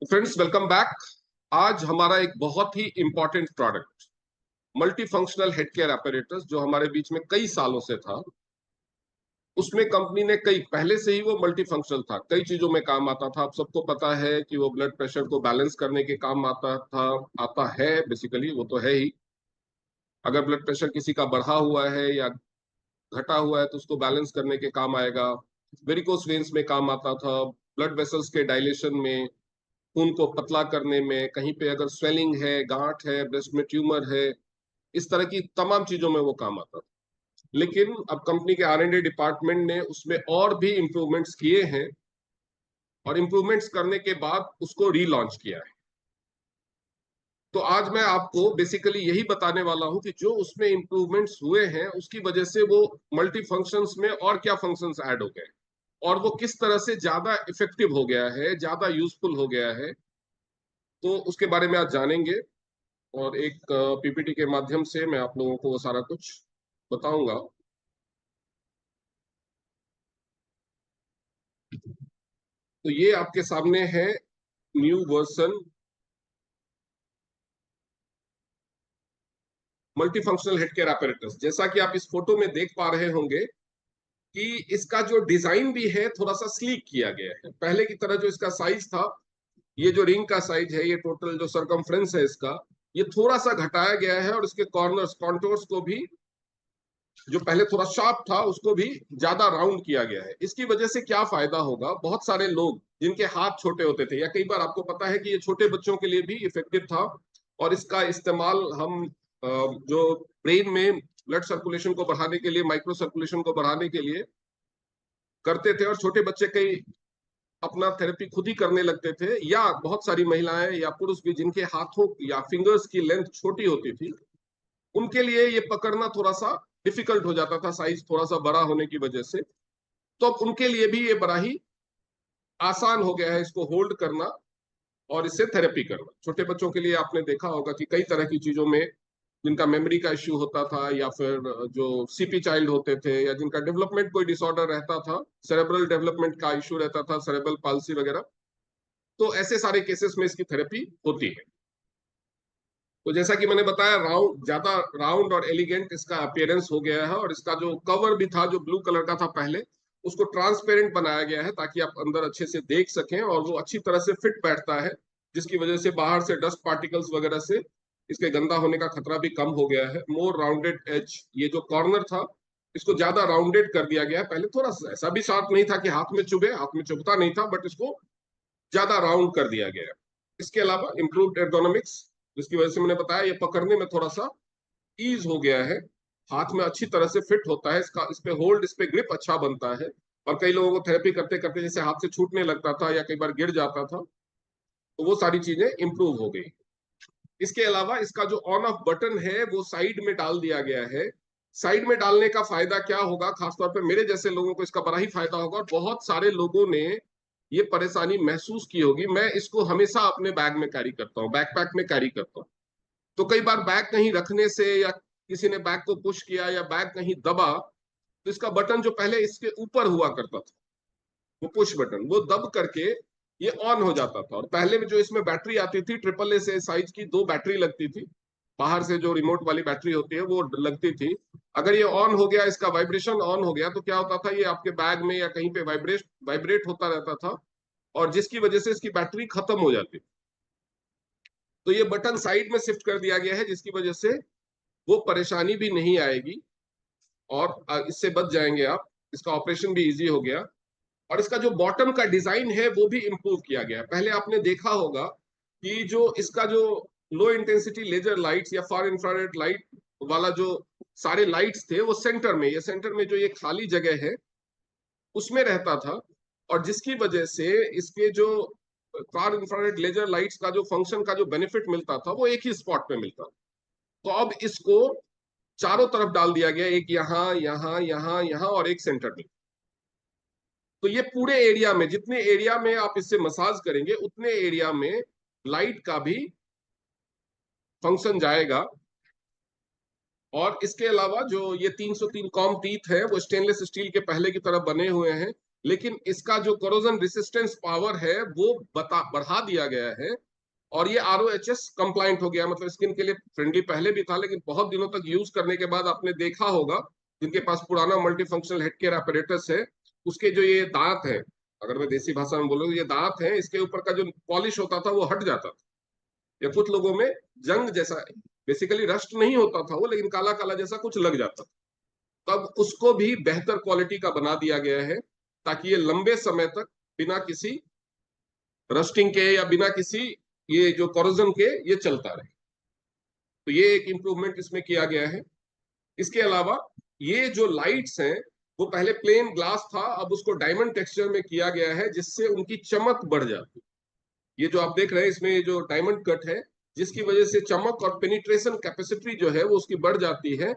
Friends, welcome back. आज हमारा एक बहुत ही important product multi functional head care apparatus जो हमारे बीच में कई सालों से था। उसमें कंपनी ने कई पहले से ही वो मल्टी फंक्शनल था, कई चीजों में काम आता था। आप सबको पता है कि वो ब्लड प्रेशर को बैलेंस करने के काम आता था, आता है। बेसिकली वो तो है ही। अगर ब्लड प्रेशर किसी का बढ़ा हुआ है या घटा हुआ है तो उसको बैलेंस करने के काम आएगा। वेरिकोस वेन्स में काम आता था, ब्लड वेसल्स के डायलेशन में, खून को पतला करने में, कहीं पे अगर स्वेलिंग है, गांठ है, ब्रेस्ट में ट्यूमर है, इस तरह की तमाम चीजों में वो काम आता था। लेकिन अब कंपनी के R&D डिपार्टमेंट ने उसमें और भी इंप्रूवमेंट्स किए हैं और इंप्रूवमेंट्स करने के बाद उसको रीलॉन्च किया है। तो आज मैं आपको बेसिकली यही बताने वाला हूं कि जो उसमें इंप्रूवमेंट्स हुए हैं उसकी वजह से वो मल्टी फंक्शंस में और क्या फंक्शंस ऐड हो गए और वो किस तरह से ज्यादा इफेक्टिव हो गया है, ज्यादा यूजफुल हो गया है। तो उसके बारे में आज जानेंगे और एक पीपीटी के माध्यम से मैं आप लोगों को वो सारा कुछ बताऊंगा। तो ये आपके सामने है new version multi functional head care apparatus। जैसा कि आप इस फोटो में देख पा रहे होंगे कि इसका जो डिजाइन भी है थोड़ा सा स्लीक किया गया है। पहले की तरह जो इसका साइज था, ये जो रिंग का साइज है, ये टोटल जो सरकमफ्रेंस है इसका, ये थोड़ा सा घटाया गया है और इसके कॉर्नर्स कॉन्टोर्स को भी, जो पहले थोड़ा शार्प था उसको भी ज्यादा राउंड किया गया है। इसकी वजह से क्या फायदा होगा, बहुत सारे लोग जिनके हाथ छोटे होते थे, या कई बार आपको पता है कि ये छोटे बच्चों के लिए भी इफेक्टिव था और इसका इस्तेमाल हम जो ब्रेन में ब्लड सर्कुलेशन को बढ़ाने के लिए, माइक्रो सर्कुलेशन को बढ़ाने के लिए करते थे। और छोटे बच्चे कई अपना थेरेपी खुद ही करने लगते थे, या बहुत सारी महिलाएं या पुरुष भी जिनके हाथों या फिंगर्स की लेंथ छोटी होती थी, उनके लिए ये पकड़ना थोड़ा सा डिफिकल्ट हो जाता था, साइज थोड़ा सा बड़ा होने की वजह से। तो अब उनके लिए भी ये बड़ा ही आसान हो गया है इसको होल्ड करना और इससे थेरेपी करना। छोटे बच्चों के लिए आपने देखा होगा कि कई तरह की चीजों में जिनका मेमोरी का इश्यू होता था, या फिर जो सीपी चाइल्ड होते थे, या जिनका डेवलपमेंट कोई डिसऑर्डर रहता था, सेरेब्रल डेवलपमेंट का इश्यू रहता था, सेरेब्रल पाल्सी वगैरह, तो ऐसे सारे केसेस में इसकी थेरेपी होती है। तो जैसा कि मैंने बताया, राउंड, ज्यादा राउंड और एलिगेंट इसका अपीयरेंस हो गया है। और इसका जो कवर भी था, जो ब्लू कलर का था पहले, उसको ट्रांसपेरेंट बनाया गया है ताकि आप अंदर अच्छे से देख सकें, और वो अच्छी तरह से फिट बैठता है, जिसकी वजह से बाहर से डस्ट पार्टिकल्स वगैरह से इसके गंदा होने का खतरा भी कम हो गया है। मोर राउंडेड एज, ये जो कॉर्नर था इसको ज्यादा राउंडेड कर दिया गया है। पहले थोड़ा सा ऐसा भी शार्प नहीं था कि हाथ में चुभे, हाथ में चुभता नहीं था, बट इसको ज्यादा राउंड कर दिया गया है। इसके अलावा इंप्रूव्ड एर्गोनॉमिक्स, जिसकी वजह से मैंने बताया ये पकड़ने में थोड़ा सा ईज हो गया है, हाथ में अच्छी तरह से फिट होता है, इसका इस पे होल्ड, इस पे ग्रिप अच्छा बनता है। और कई लोगों को थेरेपी करते करते जैसे हाथ से छूटने लगता था या कई बार गिर जाता था, तो वो सारी चीजें इंप्रूव हो गई। इसके अलावा इसका जो ऑन ऑफ बटन है वो साइड में डाल दिया गया है। साइड में डालने का फायदा क्या होगा, खासतौर पे मेरे जैसे लोगों को इसका बड़ा ही फायदा होगा, और बहुत सारे लोगों ने ये परेशानी महसूस की होगी। मैं इसको हमेशा अपने बैग में कैरी करता हूँ, बैकपैक में कैरी करता हूँ। तो कई बार बैग कहीं रखने से, या किसी ने बैग को पुश किया या बैग कहीं दबा, तो इसका बटन जो पहले इसके ऊपर हुआ करता था, वो पुश बटन, वो दब करके ये ऑन हो जाता था। और पहले में जो इसमें बैटरी आती थी, ट्रिपल ए से साइज की 2 बैटरी लगती थी, बाहर से जो रिमोट वाली बैटरी होती है वो लगती थी। अगर ये ऑन हो गया, इसका वाइब्रेशन ऑन हो गया, तो क्या होता था, ये आपके बैग में या कहीं पे वाइब्रेट वाइब्रेट होता रहता था, और जिसकी वजह से इसकी बैटरी खत्म हो जाती। तो ये बटन साइड में शिफ्ट कर दिया गया है, जिसकी वजह से वो परेशानी भी नहीं आएगी और इससे बच जाएंगे आप। इसका ऑपरेशन भी इजी हो गया। और इसका जो बॉटम का डिजाइन है वो भी इंप्रूव किया गया है। पहले आपने देखा होगा कि जो इसका जो लो इंटेंसिटी लेजर लाइट्स या फार इंफ्रारेड लाइट वाला जो सारे लाइट्स थे, वो सेंटर में, ये सेंटर में जो ये खाली जगह है उसमें रहता था, और जिसकी वजह से इसके जो फार इंफ्रारेड लेजर लाइट्स का जो फंक्शन का जो बेनिफिट मिलता था वो एक ही स्पॉट पे मिलता था। तो अब इसको चारों तरफ डाल दिया गया, एक यहाँ, यहाँ, यहाँ, यहाँ, और एक सेंटर में। तो ये पूरे एरिया में, जितने एरिया में आप इससे मसाज करेंगे उतने एरिया में लाइट का भी फंक्शन जाएगा। और इसके अलावा जो ये 303 कॉम टीथ है वो स्टेनलेस स्टील के पहले की तरह बने हुए हैं, लेकिन इसका जो कोरोजन रेसिस्टेंस पावर है वो बढ़ा दिया गया है, और ये RoHS कंप्लाइंट हो गया। मतलब स्किन के लिए फ्रेंडली पहले भी था, लेकिन बहुत दिनों तक यूज करने के बाद आपने देखा होगा जिनके पास पुराना मल्टीफंक्शनल हेड केयर अपैरेटस है, उसके जो ये दांत है, अगर मैं देसी भाषा में बोलूँ, ये दांत है, इसके ऊपर का जो पॉलिश होता था वो हट जाता था, या कुछ लोगों में जंग जैसा, बेसिकली रस्ट नहीं होता था वो, लेकिन काला काला जैसा कुछ लग जाता था। तब उसको भी बेहतर क्वालिटी का बना दिया गया है, ताकि ये लंबे समय तक बिना किसी रस्टिंग के या बिना किसी ये जो कोरोजन के ये चलता रहे। तो ये एक इंप्रूवमेंट इसमें किया गया है। इसके अलावा ये जो लाइट्स हैं वो पहले प्लेन ग्लास था, अब उसको डायमंड टेक्सचर में किया गया है, जिससे उनकी चमक बढ़ जाती है। ये जो आप देख रहे हैं इसमें ये जो डायमंड कट है, जिसकी वजह से चमक और पेनिट्रेशन कैपेसिटी जो है वो उसकी बढ़ जाती है,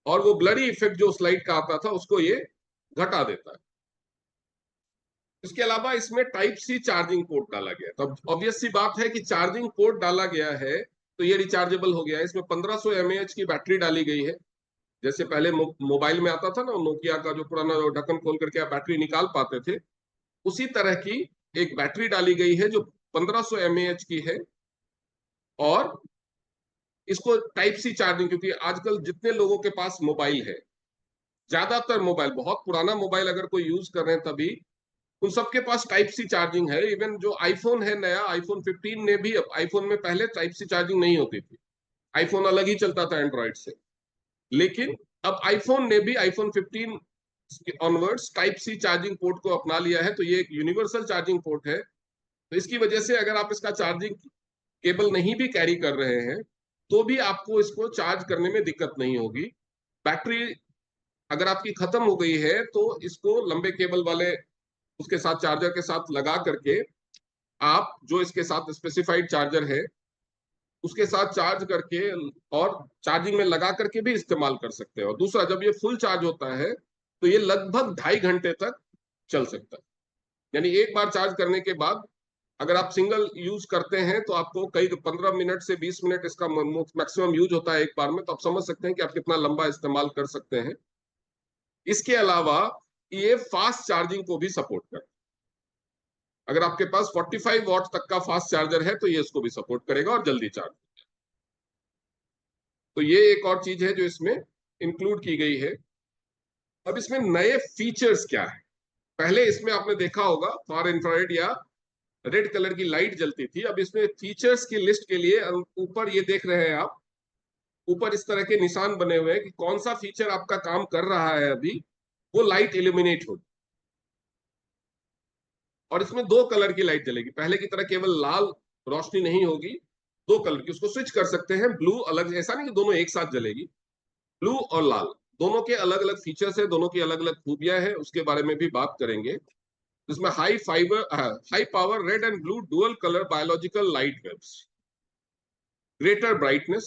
और वो ब्लरी इफेक्ट जो उस लाइट का आता था उसको ये घटा देता है। इसके अलावा इसमें टाइप सी चार्जिंग पोर्ट डाला गया है। तो ऑब्वियस सी बात है कि चार्जिंग पोर्ट डाला गया है तो ये रिचार्जेबल हो गया है। इसमें 1500 mAh की बैटरी डाली गई है। जैसे पहले मोबाइल में आता था ना, नोकिया का जो पुराना ढक्कन खोल करके आप बैटरी निकाल पाते थे, उसी तरह की एक बैटरी डाली गई है जो 1500 mAh की है। और इसको टाइप सी चार्जिंग, क्योंकि आजकल जितने लोगों के पास मोबाइल है, ज्यादातर मोबाइल, बहुत पुराना मोबाइल अगर कोई यूज कर रहे हैं तभी, उन सबके पास टाइप सी चार्जिंग है। इवन जो आईफोन है नया, आईफोन 15 ने भी, अब आईफोन में पहले टाइप सी चार्जिंग नहीं होती थी, आईफोन अलग ही चलता था एंड्रॉइड से। लेकिन अब आईफोन ने भी, iPhone 15 onwards type C charging port को अपना लिया है। तो ये एक यूनिवर्सल चार्जिंग पोर्ट है। तो इसकी वजह से अगर आप इसका चार्जिंग केबल नहीं भी कैरी कर रहे हैं तो भी आपको इसको चार्ज करने में दिक्कत नहीं होगी। बैटरी अगर आपकी खत्म हो गई है तो इसको लंबे केबल वाले उसके साथ, चार्जर के साथ लगा करके, आप जो इसके साथ स्पेसिफाइड चार्जर है उसके साथ चार्ज करके और चार्जिंग में लगा करके भी इस्तेमाल कर सकते हैं। और दूसरा, जब ये फुल चार्ज होता है तो ये लगभग 2.5 घंटे तक चल सकता है। यानी एक बार चार्ज करने के बाद अगर आप सिंगल यूज करते हैं तो आपको कई 15 मिनट से 20 मिनट इसका मैक्सिमम यूज होता है एक बार में, तो आप समझ सकते हैं कि आप कितना लंबा इस्तेमाल कर सकते हैं। इसके अलावा ये फास्ट चार्जिंग को भी सपोर्ट करता है। अगर आपके पास 45 वॉट तक का फास्ट चार्जर है तो ये इसको भी सपोर्ट करेगा और जल्दी चार्ज। तो ये एक और चीज है जो इसमें इंक्लूड की गई है। अब इसमें नए फीचर्स क्या है? पहले इसमें आपने देखा होगा फार इंफ्रारेड या रेड कलर की लाइट जलती थी। अब इसमें फीचर्स की लिस्ट के लिए ऊपर ये देख रहे हैं आप, ऊपर इस तरह के निशान बने हुए हैं कि कौन सा फीचर आपका काम कर रहा है अभी, वो लाइट इल्यूमिनेट होगी। और इसमें 2 कलर की लाइट जलेगी, पहले की तरह केवल लाल रोशनी नहीं होगी, 2 कलर की। उसको स्विच कर सकते हैं, ब्लू अलग, ऐसा नहीं कि दोनों एक साथ जलेगी। ब्लू और लाल दोनों के अलग अलग फीचर्स है, दोनों की अलग अलग खूबियां हैं, उसके बारे में भी बात करेंगे। इसमें high power red and blue dual colour biological light waves, greater brightness,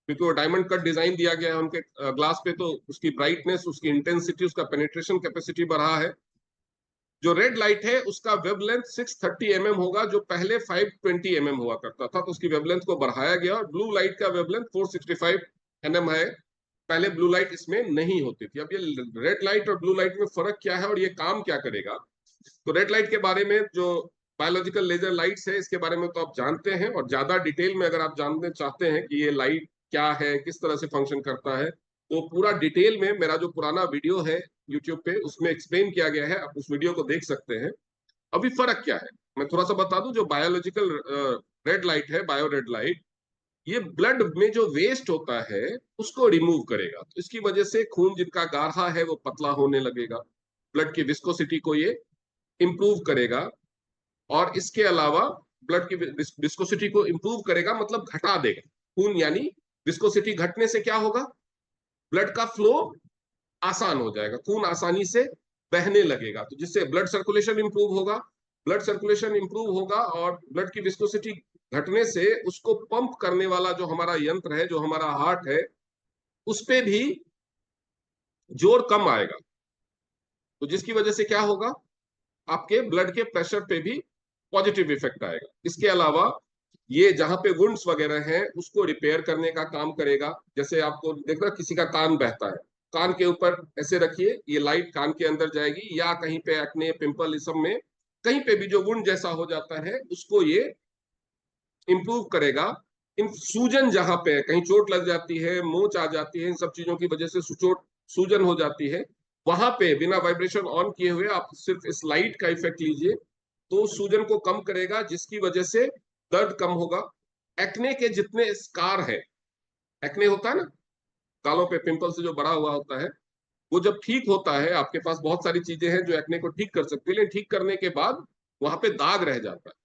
क्योंकि वो डायमंड कट डिजाइन दिया गया है उनके ग्लास पे, तो उसकी ब्राइटनेस, उसकी इंटेंसिटी, उसका पेनिट्रेशन कैपेसिटी बढ़ा है। जो रेड लाइट है उसका वेवलेंथ 630 होगा, जो पहले 520 हुआ करता था, तो उसकी वेवलेंथ को बढ़ाया गया। और ब्लू लाइट का वेवलेंथ 465 है, पहले ब्लू लाइट इसमें नहीं होती थी। अब ये रेड लाइट और ब्लू लाइट में फर्क क्या है और ये काम क्या करेगा? तो रेड लाइट के बारे में, जो बायोलॉजिकल लेजर लाइट्स है, इसके बारे में तो आप जानते हैं, और ज्यादा डिटेल में अगर आप जानना चाहते हैं कि ये लाइट क्या है, किस तरह से फंक्शन करता है, तो पूरा डिटेल में मेरा जो पुराना वीडियो है यूट्यूब पे, उसमें एक्सप्लेन किया गया है, आप उस वीडियो को देख सकते हैं। अभी फर्क क्या है मैं थोड़ा सा बता दूं। जो बायोलॉजिकल रेड लाइट है, बायो रेड लाइट, ये ब्लड में जो वेस्ट होता है उसको रिमूव करेगा। तो इसकी वजह से खून जिनका गाढ़ा है वो पतला होने लगेगा, ब्लड की विस्कोसिटी को ये इंप्रूव करेगा। और इसके अलावा ब्लड की विस्कोसिटी को इंप्रूव करेगा, मतलब घटा देगा खून, यानी विस्कोसिटी घटने से क्या होगा? ब्लड का फ्लो आसान हो जाएगा, खून आसानी से बहने लगेगा, तो जिससे ब्लड सर्कुलेशन इंप्रूव होगा। ब्लड सर्कुलेशन इंप्रूव होगा और ब्लड की विस्कोसिटी घटने से उसको पंप करने वाला जो हमारा यंत्र है, जो हमारा हार्ट है, उस पे भी जोर कम आएगा। तो जिसकी वजह से क्या होगा? आपके ब्लड के प्रेशर पे भी पॉजिटिव इफेक्ट आएगा। इसके अलावा ये जहां पे वुंड्स वगैरह हैं उसको रिपेयर करने का काम करेगा। जैसे आपको देखना, किसी का कान बहता है, कान के ऊपर ऐसे रखिए, ये लाइट कान के अंदर जाएगी, या कहीं पे एक्ने पिंपल इस सब में कहीं पे भी जो वुंड जैसा हो जाता है उसको ये इंप्रूव करेगा। इन सूजन जहां पे है, कहीं चोट लग जाती है, मोच आ जाती है, इन सब चीजों की वजह से चोट सूजन हो जाती है, वहां पे बिना वाइब्रेशन ऑन किए हुए आप सिर्फ इस लाइट का इफेक्ट लीजिए तो सूजन को कम करेगा, जिसकी वजह से दर्द कम होगा। एक्ने के जितने स्कार है, एक्ने होता है ना गालों पे पिंपल से जो बड़ा हुआ होता है, वो जब ठीक होता है, आपके पास बहुत सारी चीजें हैं जो एक्ने को ठीक कर सकती है, लेकिन ठीक करने के बाद वहां पे दाग रह जाता है।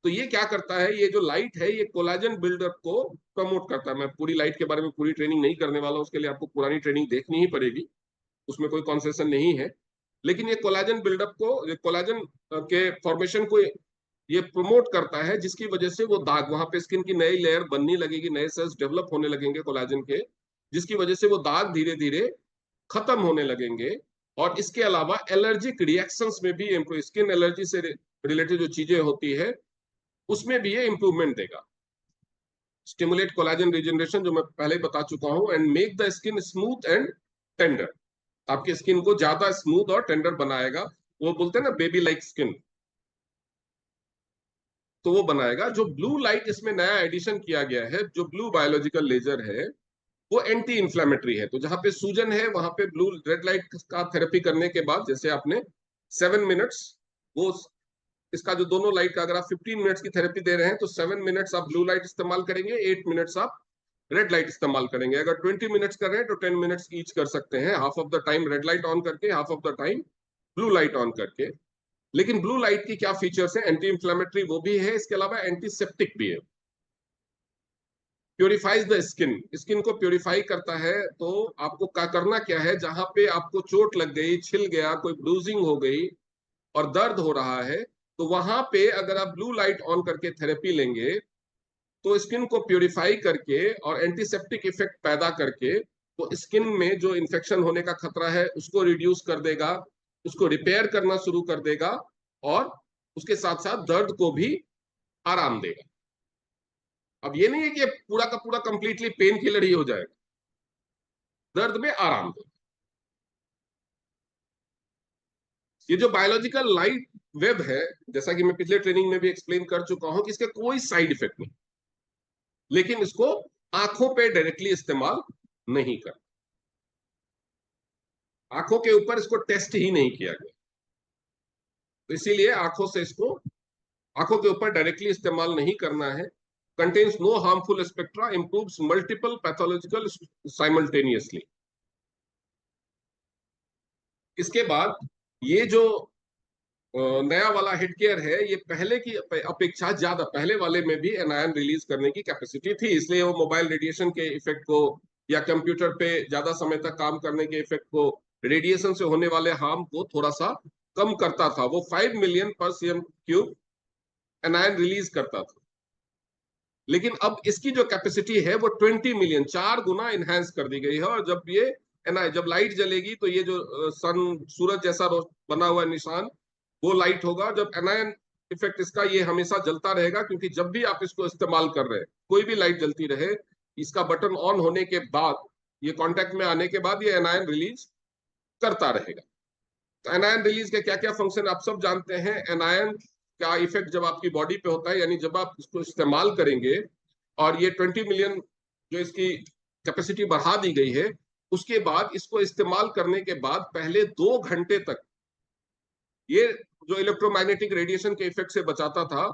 तो ये क्या करता है, ये जो लाइट है ये कोलाजन बिल्डअप को प्रमोट करता है। मैं पूरी लाइट के बारे में पूरी ट्रेनिंग नहीं करने वाला हूं, उसके लिए आपको पुरानी ट्रेनिंग देखनी ही पड़ेगी, उसमें कोई कॉन्सेशन नहीं है। लेकिन ये कोलाजन बिल्डअप को, ये कोलाजन के फॉर्मेशन को ये प्रमोट करता है, जिसकी वजह से वो दाग, वहां पे स्किन की नई लेयर बनने लगेगी, नए सेल्स डेवलप होने लगेंगे कोलाजन के, जिसकी वजह से वो दाग धीरे धीरे खत्म होने लगेंगे। और इसके अलावा एलर्जिक रिएक्शंस में भी इम्प्रूव, स्किन एलर्जी से रिलेटेड जो चीजें होती है उसमें भी ये इंप्रूवमेंट देगा। स्टिमुलेट कोलाजन रिजनरेशन, जो मैं पहले बता चुका हूं, and make the skin smooth and tender, आपकी स्किन को ज्यादा स्मूथ और टेंडर बनाएगा। वो बोलते हैं ना बेबी लाइक स्किन, तो वो बनाएगा। जो ब्लू लाइट इसमें नया एडिशन किया गया है, जो ब्लू बायोलॉजिकल लेजर है, वो एंटी इंफ्लेमेटरी है। तो जहां पे सूजन है वहां पे ब्लू रेड लाइट का थेरेपी करने के बाद, जैसे आपने 7 मिनट्स, वो इसका जो दोनों लाइट का, अगर आप 15 मिनट्स की थेरेपी दे रहे हैं तो 7 मिनट्स आप ब्लू लाइट इस्तेमाल करेंगे, 8 मिनट्स आप रेड लाइट इस्तेमाल करेंगे। अगर 20 मिनट्स कर रहे हैं तो 10 मिनट्स ईच कर सकते हैं, half of the time red light on करके, half of the time blue light on करके। लेकिन ब्लू लाइट की क्या फीचर्स है, एंटी इंफ्लेमेटरी वो भी है, इसके अलावा एंटीसेप्टिक भी है। प्योरीफाइज द स्किन, स्किन को प्योरीफाई करता है। तो आपको क्या करना क्या है, जहां पे आपको चोट लग गई, छिल गया, कोई ब्लूजिंग हो गई और दर्द हो रहा है, तो वहां पे अगर आप ब्लू लाइट ऑन करके थेरेपी लेंगे तो स्किन को प्योरीफाई करके और एंटीसेप्टिक इफेक्ट पैदा करके तो स्किन में जो इन्फेक्शन होने का खतरा है उसको रिड्यूस कर देगा, उसको रिपेयर करना शुरू कर देगा, और उसके साथ साथ दर्द को भी आराम देगा। अब ये नहीं है कि पूरा का पूरा कंप्लीटली पेन किलर ही हो जाएगा, दर्द में आराम देगा। ये जो बायोलॉजिकल लाइट वेब है, जैसा कि मैं पिछले ट्रेनिंग में भी एक्सप्लेन कर चुका हूं कि इसके कोई साइड इफेक्ट नहीं, लेकिन इसको आंखों पे डायरेक्टली इस्तेमाल नहीं कर, आंखों के ऊपर इसको टेस्ट ही नहीं किया गया, तो इसीलिए आंखों से इसको, आंखों के ऊपर डायरेक्टली इस्तेमाल नहीं करना है। Contains no harmful spectra, improves multiple pathological simultaneously. इसके बाद ये जो नया वाला हेड केयर है, ये पहले की अपेक्षा ज्यादा, पहले वाले में भी एनायन रिलीज करने की कैपेसिटी थी, इसलिए वो मोबाइल रेडिएशन के इफेक्ट को या कंप्यूटर पे ज्यादा समय तक काम करने के इफेक्ट को, रेडिएशन से होने वाले हार्म को थोड़ा सा कम करता था। वो 5 मिलियन पर cm³ एनायन रिलीज करता था, लेकिन अब इसकी जो कैपेसिटी है वो 20 मिलियन, 4 गुना इनहेंस कर दी गई है। और जब ये जब लाइट जलेगी तो ये जो सन, सूरज जैसा बना हुआ निशान, वो लाइट होगा। जब एनायन इफेक्ट इसका, ये हमेशा जलता रहेगा, क्योंकि जब भी आप इसको इस्तेमाल कर रहे हैं कोई भी लाइट जलती रहे, इसका बटन ऑन होने के बाद, ये कांटेक्ट में आने के बाद ये एनायन रिलीज करता रहेगा। तो एनायन रिलीज के क्या क्या फंक्शन आप सब जानते हैं। एनायन का इफेक्ट जब आपकी बॉडी पे होता है, यानी जब आप इसको इस्तेमाल करेंगे और ये 20 मिलियन जो इसकी कैपेसिटी बढ़ा दी गई है, उसके बाद इसको इस्तेमाल करने के बाद पहले 2 घंटे तक ये जो इलेक्ट्रोमैग्नेटिक रेडिएशन के इफेक्ट से बचाता था,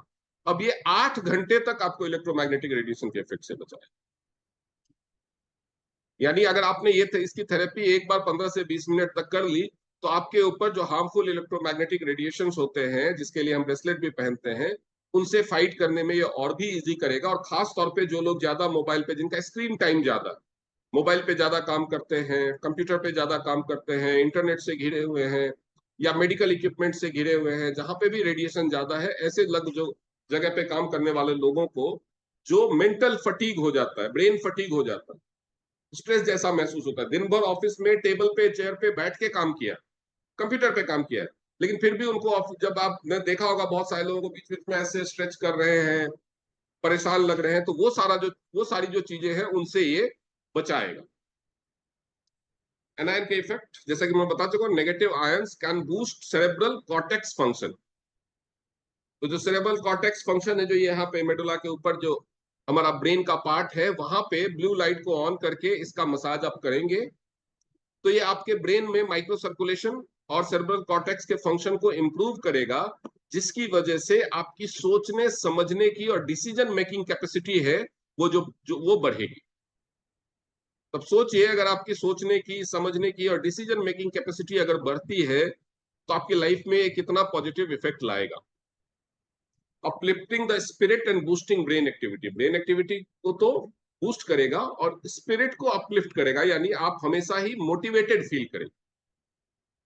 अब ये 8 घंटे तक आपको इलेक्ट्रोमैग्नेटिक रेडिएशन के इफेक्ट से बचाए। यानी अगर आपने ये इसकी थेरेपी एक बार 15 से 20 मिनट तक कर ली, तो आपके ऊपर जो हार्मफुल इलेक्ट्रोमैग्नेटिक रेडिएशंस होते हैं, जिसके लिए हम ब्रेसलेट भी पहनते हैं, उनसे फाइट करने में ये और भी इजी करेगा। और खास तौर पे जो लोग ज्यादा मोबाइल पे, जिनका स्क्रीन टाइम ज्यादा, मोबाइल पे ज्यादा काम करते हैं, कंप्यूटर पे ज्यादा काम करते हैं, इंटरनेट से घिरे हुए हैं या मेडिकल इक्विपमेंट से घिरे हुए हैं, जहां पे भी रेडिएशन ज्यादा है, ऐसे लग जो जगह पे काम करने वाले लोगों को जो मेंटल फटीग हो जाता है, ब्रेन फटीग हो जाता है, स्ट्रेस जैसा महसूस होता है। दिन भर ऑफिस में टेबल पे चेयर पे बैठ के काम किया, कंप्यूटर पे काम किया है, लेकिन फिर भी उनको, जब आपने देखा होगा बहुत सारे लोगों को बीच बीच में ऐसे स्ट्रेच कर रहे हैं, परेशान लग रहे हैं, तो वो सारी जो चीजें हैं उनसे ये बचाएगा। एनायन के इफेक्ट, जैसा कि मैं बता चुका हूं, negative ions can boost cerebral cortex function. तो जो सेरेब्रल कॉर्टेक्स फंक्शन है, जो यहाँ पे मेडुला के ऊपर जो हमारा ब्रेन का पार्ट है, वहां पे ब्लू लाइट को ऑन करके इसका मसाज आप करेंगे तो ये आपके ब्रेन में माइक्रो सर्कुलेशन और सेरेब्रल कॉर्टेक्स के फंक्शन को इंप्रूव करेगा, जिसकी वजह से आपकी सोचने समझने की और डिसीजन मेकिंग कैपेसिटी है वो बढ़ेगी। तब सोचिए, अगर आपकी सोचने की, समझने की और डिसीजन मेकिंग कैपेसिटी अगर बढ़ती है तो आपकी लाइफ में कितना पॉजिटिव इफेक्ट लाएगा। Uplifting the spirit and boosting brain activity, brain activity को तो बूस्ट करेगा और स्पिरिट को अपलिफ्ट करेगा, यानी आप हमेशा ही मोटिवेटेड फील करेंगे।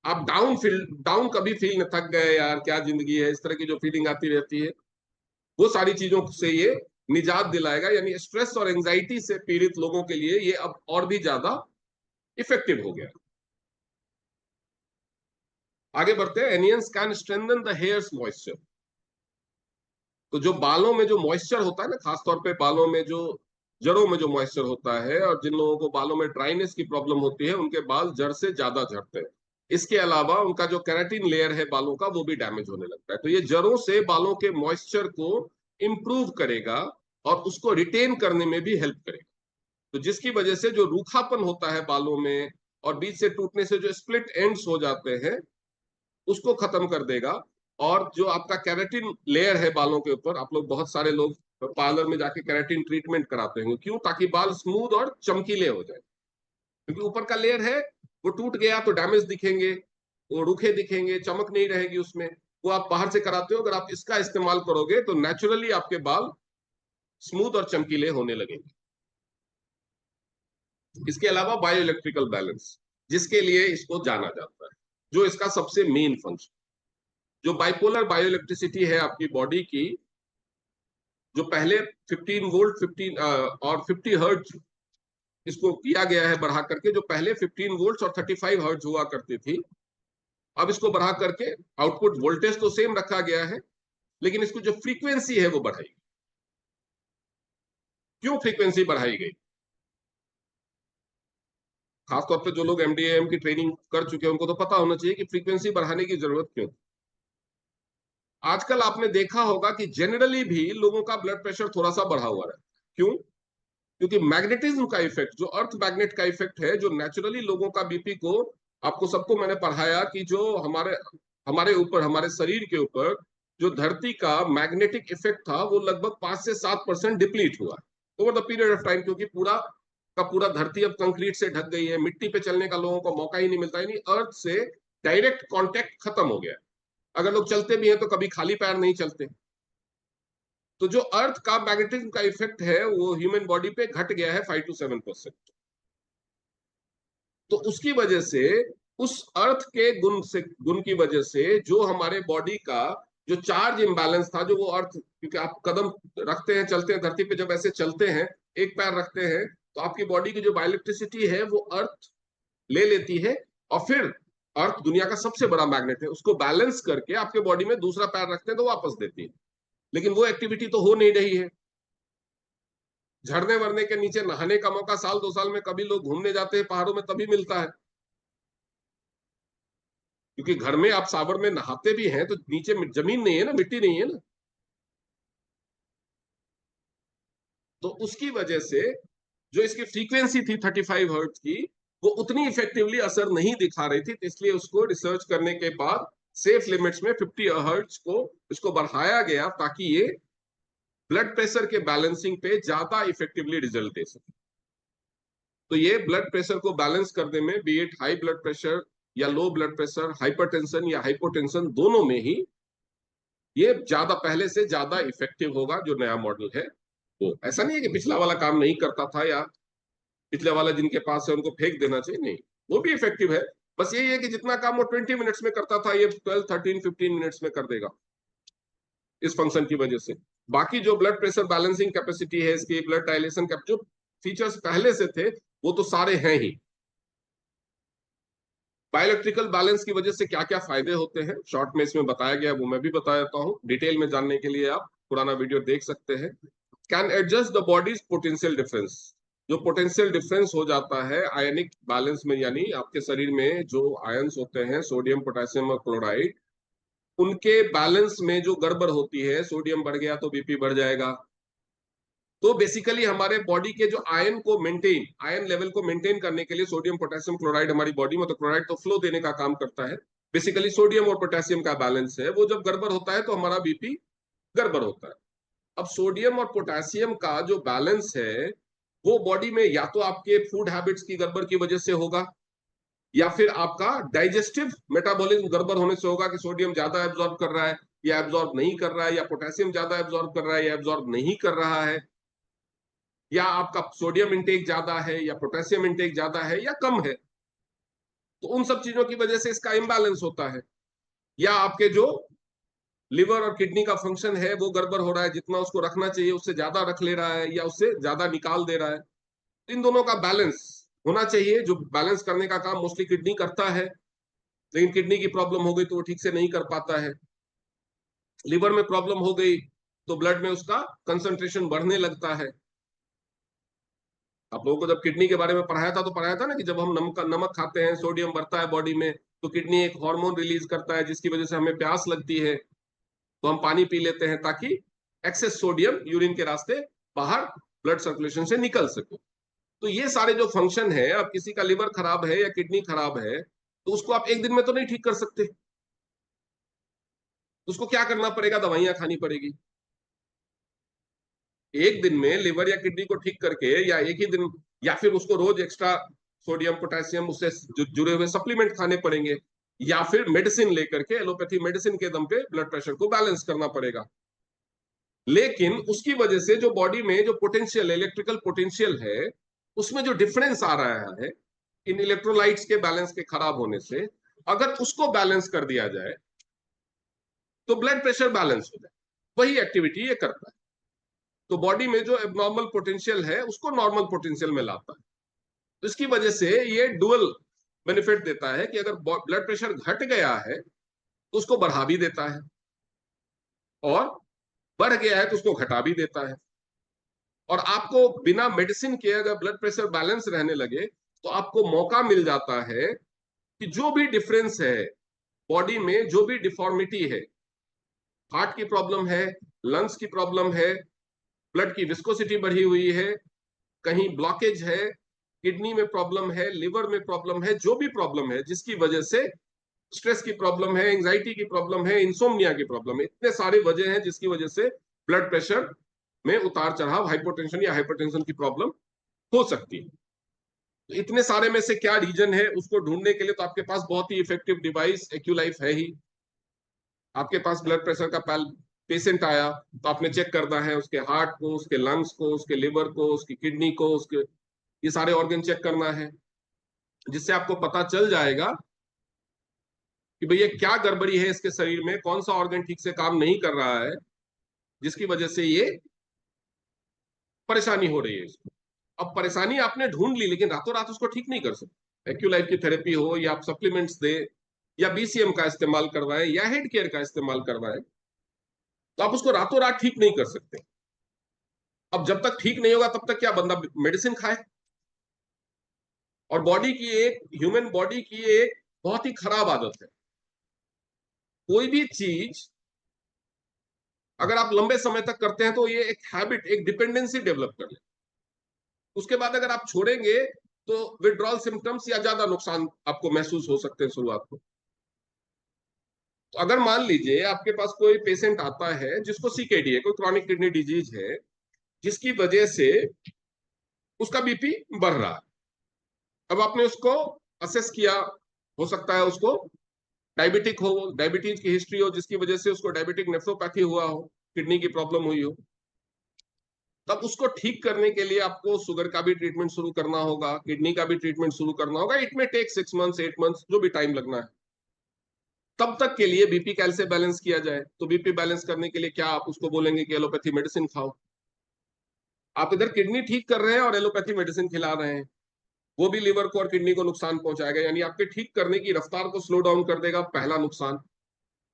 आप डाउन कभी फील न, थक गए यार क्या जिंदगी है, इस तरह की जो फीलिंग आती रहती है, वो सारी चीजों से ये निजात दिलाएगा। यानी स्ट्रेस और एंजाइटी से पीड़ित लोगों के लिए ये अब और भी ज्यादा इफेक्टिव हो गया। आगे बढ़ते हैं। Anions can strengthen the hair's moisture. तो जो बालों में जो मॉइस्चर होता है ना, खासतौर पे बालों में जो जड़ों में जो मॉइस्चर होता है, और जिन लोगों को बालों में ड्राइनेस की प्रॉब्लम होती है, उनके बाल जड़ से ज्यादा झड़ते हैं। इसके अलावा उनका जो केराटिन लेयर है बालों का, वो भी डैमेज होने लगता है। तो ये जड़ों से बालों के मॉइस्चर को इंप्रूव करेगा और उसको रिटेन करने में भी हेल्प करेगा। तो जिसकी वजह से जो रूखापन होता है बालों में और बीच से टूटने से जो स्प्लिट एंड्स हो जाते हैं, उसको खत्म कर देगा। और जो आपका केराटिन लेयर है बालों के ऊपर, आप लोग, बहुत सारे लोग पार्लर में जाके केराटिन ट्रीटमेंट कराते हैं, क्यों? ताकि बाल स्मूथ और चमकीले हो जाए। क्योंकि ऊपर का लेयर है वो टूट गया तो डैमेज दिखेंगे, वो रूखे दिखेंगे, चमक नहीं रहेगी उसमें। वो आप बाहर से कराते हो, अगर आप इसका इस्तेमाल करोगे तो नेचुरली आपके बाल स्मूथ और चमकीले होने लगेंगे। इसके अलावा बायो इलेक्ट्रिकल बैलेंस, जिसके लिए इसको जाना जाता है, जो इसका सबसे मेन फंक्शन, जो बाइपोलर बायो इलेक्ट्रिसिटी है आपकी बॉडी की, जो पहले 15 वोल्ट 15 और 50 हर्ट्ज इसको किया गया है बढ़ा करके। जो पहले 15 वोल्ट और 35 हर्ट्ज हुआ करती थी, अब इसको बढ़ा करके आउटपुट वोल्टेज तो सेम रखा गया है, लेकिन इसको जो फ्रीक्वेंसी है वो बढ़ाई। क्यों फ्रीक्वेंसी बढ़ाई गई? खासतौर पे जो लोग एमडीएम की ट्रेनिंग कर चुके हैं उनको तो पता होना चाहिए कि फ्रीक्वेंसी बढ़ाने की जरूरत क्यों। आजकल आपने देखा होगा कि जनरली भी लोगों का ब्लड प्रेशर थोड़ा सा बढ़ा हुआ है। क्यों? क्योंकि मैग्नेटिज्म का इफेक्ट, जो अर्थ मैग्नेट का इफेक्ट है, जो नेचुरली लोगों का बीपी को, आपको सबको मैंने पढ़ाया कि जो हमारे हमारे ऊपर, हमारे शरीर के ऊपर जो धरती का मैग्नेटिक इफेक्ट था, वो लगभग 5 से 7% डिप्लीट हुआ over the period of time. क्योंकि पूरा का पूरा धरती अब कंक्रीट से ढक गई है, मिट्टी पे चलने का लोगों को मौका ही नहीं मिलता, यानी अर्थ से डायरेक्ट कांटेक्ट खत्म हो गया। अगर लोग चलते भी हैं तो कभी खाली पैर नहीं चलते। तो जो अर्थ का मैग्नेटिज्म का इफेक्ट है वो ह्यूमन बॉडी पे घट गया है 5 to 7%। तो उसकी वजह से, उस अर्थ के गुण की वजह से, जो हमारे बॉडी का जो चार्ज इम्बैलेंस था, जो वो अर्थ, क्योंकि आप कदम रखते हैं, चलते हैं धरती पे, जब ऐसे चलते हैं, एक पैर रखते हैं, तो आपकी बॉडी की जो बायोइलेक्ट्रिसिटी है वो अर्थ ले लेती है, और फिर अर्थ दुनिया का सबसे बड़ा मैग्नेट है, उसको बैलेंस करके आपके बॉडी में दूसरा पैर रखते हैं तो वापस देती है। लेकिन वो एक्टिविटी तो हो नहीं रही है। झरने वरने के नीचे नहाने का मौका साल 2 साल में कभी लोग घूमने जाते हैं पहाड़ों में, तभी मिलता है। क्योंकि घर में आप सावर में नहाते भी हैं तो नीचे जमीन नहीं है ना, मिट्टी नहीं है ना। तो उसकी वजह से जो इसकी फ्रीक्वेंसी थी 35 हर्ट्ज की, वो उतनी इफेक्टिवली असर नहीं दिखा रही थी। तो इसलिए उसको रिसर्च करने के बाद सेफ लिमिट्स में 50 हर्ट्ज को इसको बढ़ाया गया, ताकि ये ब्लड प्रेशर के बैलेंसिंग पे ज्यादा इफेक्टिवली रिजल्ट दे सके। तो ये ब्लड प्रेशर को बैलेंस करने में, B it high blood pressure या लो ब्लड प्रेशर, हाइपरटेंशन या हाइपोटेंशन, दोनों में ही ये ज्यादा, पहले से ज्यादा इफेक्टिव होगा जो नया मॉडल है। वो ऐसा नहीं है कि पिछला वाला काम नहीं करता था, या पिछले वाला जिनके पास है उनको फेंक देना चाहिए, नहीं, वो भी इफेक्टिव है। बस यही है कि जितना काम वो 20 मिनट्स में करता था, ये 12, 13, 15 मिनट्स में कर देगा, इस फंक्शन की वजह से। बाकी जो ब्लड प्रेशर बैलेंसिंग कैपेसिटी है इसकी, ब्लड डायलेशन का जो फीचर्स पहले से थे, वो तो सारे हैं ही। बायोइलेक्ट्रिकल बैलेंस की वजह से क्या क्या फायदे होते हैं, शॉर्ट में इसमें बताया गया, वो मैं भी बता देता हूँ। डिटेल में जानने के लिए आप पुराना वीडियो देख सकते हैं। Can adjust the bodies potential difference. जो पोटेंशियल डिफरेंस हो जाता है आयनिक बैलेंस में, यानी आपके शरीर में जो आयंस होते हैं सोडियम पोटेशियम और क्लोराइड, उनके बैलेंस में जो गड़बड़ होती है, सोडियम बढ़ गया तो बीपी बढ़ जाएगा। तो बेसिकली हमारे बॉडी के जो आयन को मेंटेन, आयन लेवल को मेंटेन करने के लिए सोडियम पोटेशियम क्लोराइड हमारी बॉडी में, तो क्लोराइड तो फ्लो देने का काम करता है, बेसिकली सोडियम और पोटेशियम का बैलेंस है, वो जब गड़बड़ होता है तो हमारा बीपी गड़बड़ होता है। अब सोडियम और पोटेशियम का जो बैलेंस है वो बॉडी में या तो आपके फूड हैबिट्स की गड़बड़ की वजह से होगा, या फिर आपका डाइजेस्टिव मेटाबॉलिज्म गड़बड़ होने से होगा कि सोडियम ज्यादा एब्जॉर्ब कर रहा है या एब्जॉर्ब नहीं कर रहा है, या पोटेशियम ज्यादा एब्जॉर्ब कर रहा है या एब्जॉर्ब नहीं कर रहा है, या आपका सोडियम इंटेक ज्यादा है या पोटेशियम इंटेक ज्यादा है या कम है। तो उन सब चीजों की वजह से इसका इम्बैलेंस होता है। या आपके जो लिवर और किडनी का फंक्शन है वो गड़बड़ हो रहा है, जितना उसको रखना चाहिए उससे ज्यादा रख ले रहा है या उससे ज्यादा निकाल दे रहा है। इन दोनों का बैलेंस होना चाहिए, जो बैलेंस करने का काम मोस्टली किडनी करता है, लेकिन किडनी की प्रॉब्लम हो गई तो वो ठीक से नहीं कर पाता है। लिवर में प्रॉब्लम हो गई तो ब्लड में उसका कंसंट्रेशन बढ़ने लगता है। आप लोगों को जब किडनी के बारे में पढ़ाया था तो पढ़ाया था ना कि जब हम नमक खाते हैं, सोडियम बढ़ता है बॉडी में, तो किडनी एक हार्मोन रिलीज करता है जिसकी वजह से हमें प्यास लगती है, तो हम पानी पी लेते हैं ताकि एक्सेस सोडियम यूरिन के रास्ते बाहर ब्लड सर्कुलेशन से निकल सके। तो ये सारे जो फंक्शन है, अब किसी का लिवर खराब है या किडनी खराब है तो उसको आप एक दिन में तो नहीं ठीक कर सकते, उसको क्या करना पड़ेगा, दवाइयां खानी पड़ेगी। एक दिन में लिवर या किडनी को ठीक करके, या एक ही दिन, या फिर उसको रोज एक्स्ट्रा सोडियम पोटेशियम उससे जुड़े हुए सप्लीमेंट खाने पड़ेंगे, या फिर मेडिसिन लेकर के एलोपैथी मेडिसिन के दम पे ब्लड प्रेशर को बैलेंस करना पड़ेगा। लेकिन उसकी वजह से जो बॉडी में जो पोटेंशियल, इलेक्ट्रिकल पोटेंशियल है, उसमें जो डिफरेंस आ रहा है इन इलेक्ट्रोलाइट्स के बैलेंस के खराब होने से, अगर उसको बैलेंस कर दिया जाए तो ब्लड प्रेशर बैलेंस हो जाए। वही एक्टिविटी ये करता है। तो बॉडी में जो एबनॉर्मल पोटेंशियल है उसको नॉर्मल पोटेंशियल में लाता है। तो इसकी वजह से ये डुअल बेनिफिट देता है कि अगर ब्लड प्रेशर घट गया है तो उसको बढ़ा भी देता है, और बढ़ गया है तो उसको घटा भी देता है। और आपको बिना मेडिसिन के अगर ब्लड प्रेशर बैलेंस रहने लगे तो आपको मौका मिल जाता है कि जो भी डिफरेंस है बॉडी में, जो भी डिफॉर्मिटी है, हार्ट की प्रॉब्लम है, लंग्स की प्रॉब्लम है, ब्लड की विस्कोसिटी बढ़ी हुई है, कहीं ब्लॉकेज है, किडनी में प्रॉब्लम है, लिवर में प्रॉब्लम है, जो भी प्रॉब्लम है जिसकी वजह से, स्ट्रेस की प्रॉब्लम है, एंजाइटी की प्रॉब्लम है, इंसोम्निया की प्रॉब्लम है, इतने सारे वजह हैं जिसकी वजह से ब्लड प्रेशर में उतार चढ़ाव, हाइपोटेंशन या हाइपरटेंशन की प्रॉब्लम हो सकती है। तो इतने सारे में से क्या रीजन है उसको ढूंढने के लिए तो आपके पास बहुत ही इफेक्टिव डिवाइस एक्यूलाइफ है ही। आपके पास ब्लड प्रेशर का पेशेंट आया तो आपने चेक करना है उसके हार्ट को, उसके लंग्स को, उसके लिवर को, उसकी किडनी को, उसके ये सारे ऑर्गन चेक करना है, जिससे आपको पता चल जाएगा कि भैया क्या गड़बड़ी है इसके शरीर में, कौन सा ऑर्गन ठीक से काम नहीं कर रहा है जिसकी वजह से ये परेशानी हो रही है इसको। अब परेशानी आपने ढूंढ ली, लेकिन रातों रात उसको ठीक नहीं कर सकते। एक्यूलाइफ की थेरेपी हो, या आप सप्लीमेंट्स दे, या बीसीएम का इस्तेमाल करवाएं, या हेड केयर का इस्तेमाल करवाएं, तो आप उसको रातों रात ठीक नहीं कर सकते। अब जब तक ठीक नहीं होगा तब तक क्या बंदा मेडिसिन खाए। और बॉडी की एक, ह्यूमन बॉडी की एक बहुत ही खराब आदत है, कोई भी चीज अगर आप लंबे समय तक करते हैं तो ये एक हैबिट, एक डिपेंडेंसी डेवलप कर ले। उसके बाद अगर आप छोड़ेंगे तो विड्रॉल सिम्टम्स या ज्यादा नुकसान आपको महसूस हो सकते हैं शुरुआत में। तो अगर मान लीजिए आपके पास कोई पेशेंट आता है जिसको सीकेडी है, कोई क्रॉनिक किडनी डिजीज है, जिसकी वजह से उसका बीपी बढ़ रहा है। अब आपने उसको असेस किया, हो सकता है उसको डायबिटिक हो, डायबिटीज की हिस्ट्री हो जिसकी वजह से उसको डायबिटिक नेफ्रोपैथी हुआ हो, किडनी की प्रॉब्लम हुई हो। तब उसको ठीक करने के लिए आपको शुगर का भी ट्रीटमेंट शुरू करना होगा, किडनी का भी ट्रीटमेंट शुरू करना होगा। इट में टेक 6 मंथ्स 8 मंथ्स, जो भी टाइम लगना है। तब तक के लिए बीपी कैसे बैलेंस किया जाए, तो बीपी बैलेंस करने के लिए क्या आप उसको बोलेंगे कि एलोपैथी मेडिसिन खाओ। आप इधर किडनी ठीक कर रहे हैं और एलोपैथी मेडिसिन खिला रहे हैं, वो भी लिवर को और किडनी को नुकसान पहुंचाएगा, यानी आपके ठीक करने की रफ्तार को स्लो डाउन कर देगा, पहला नुकसान।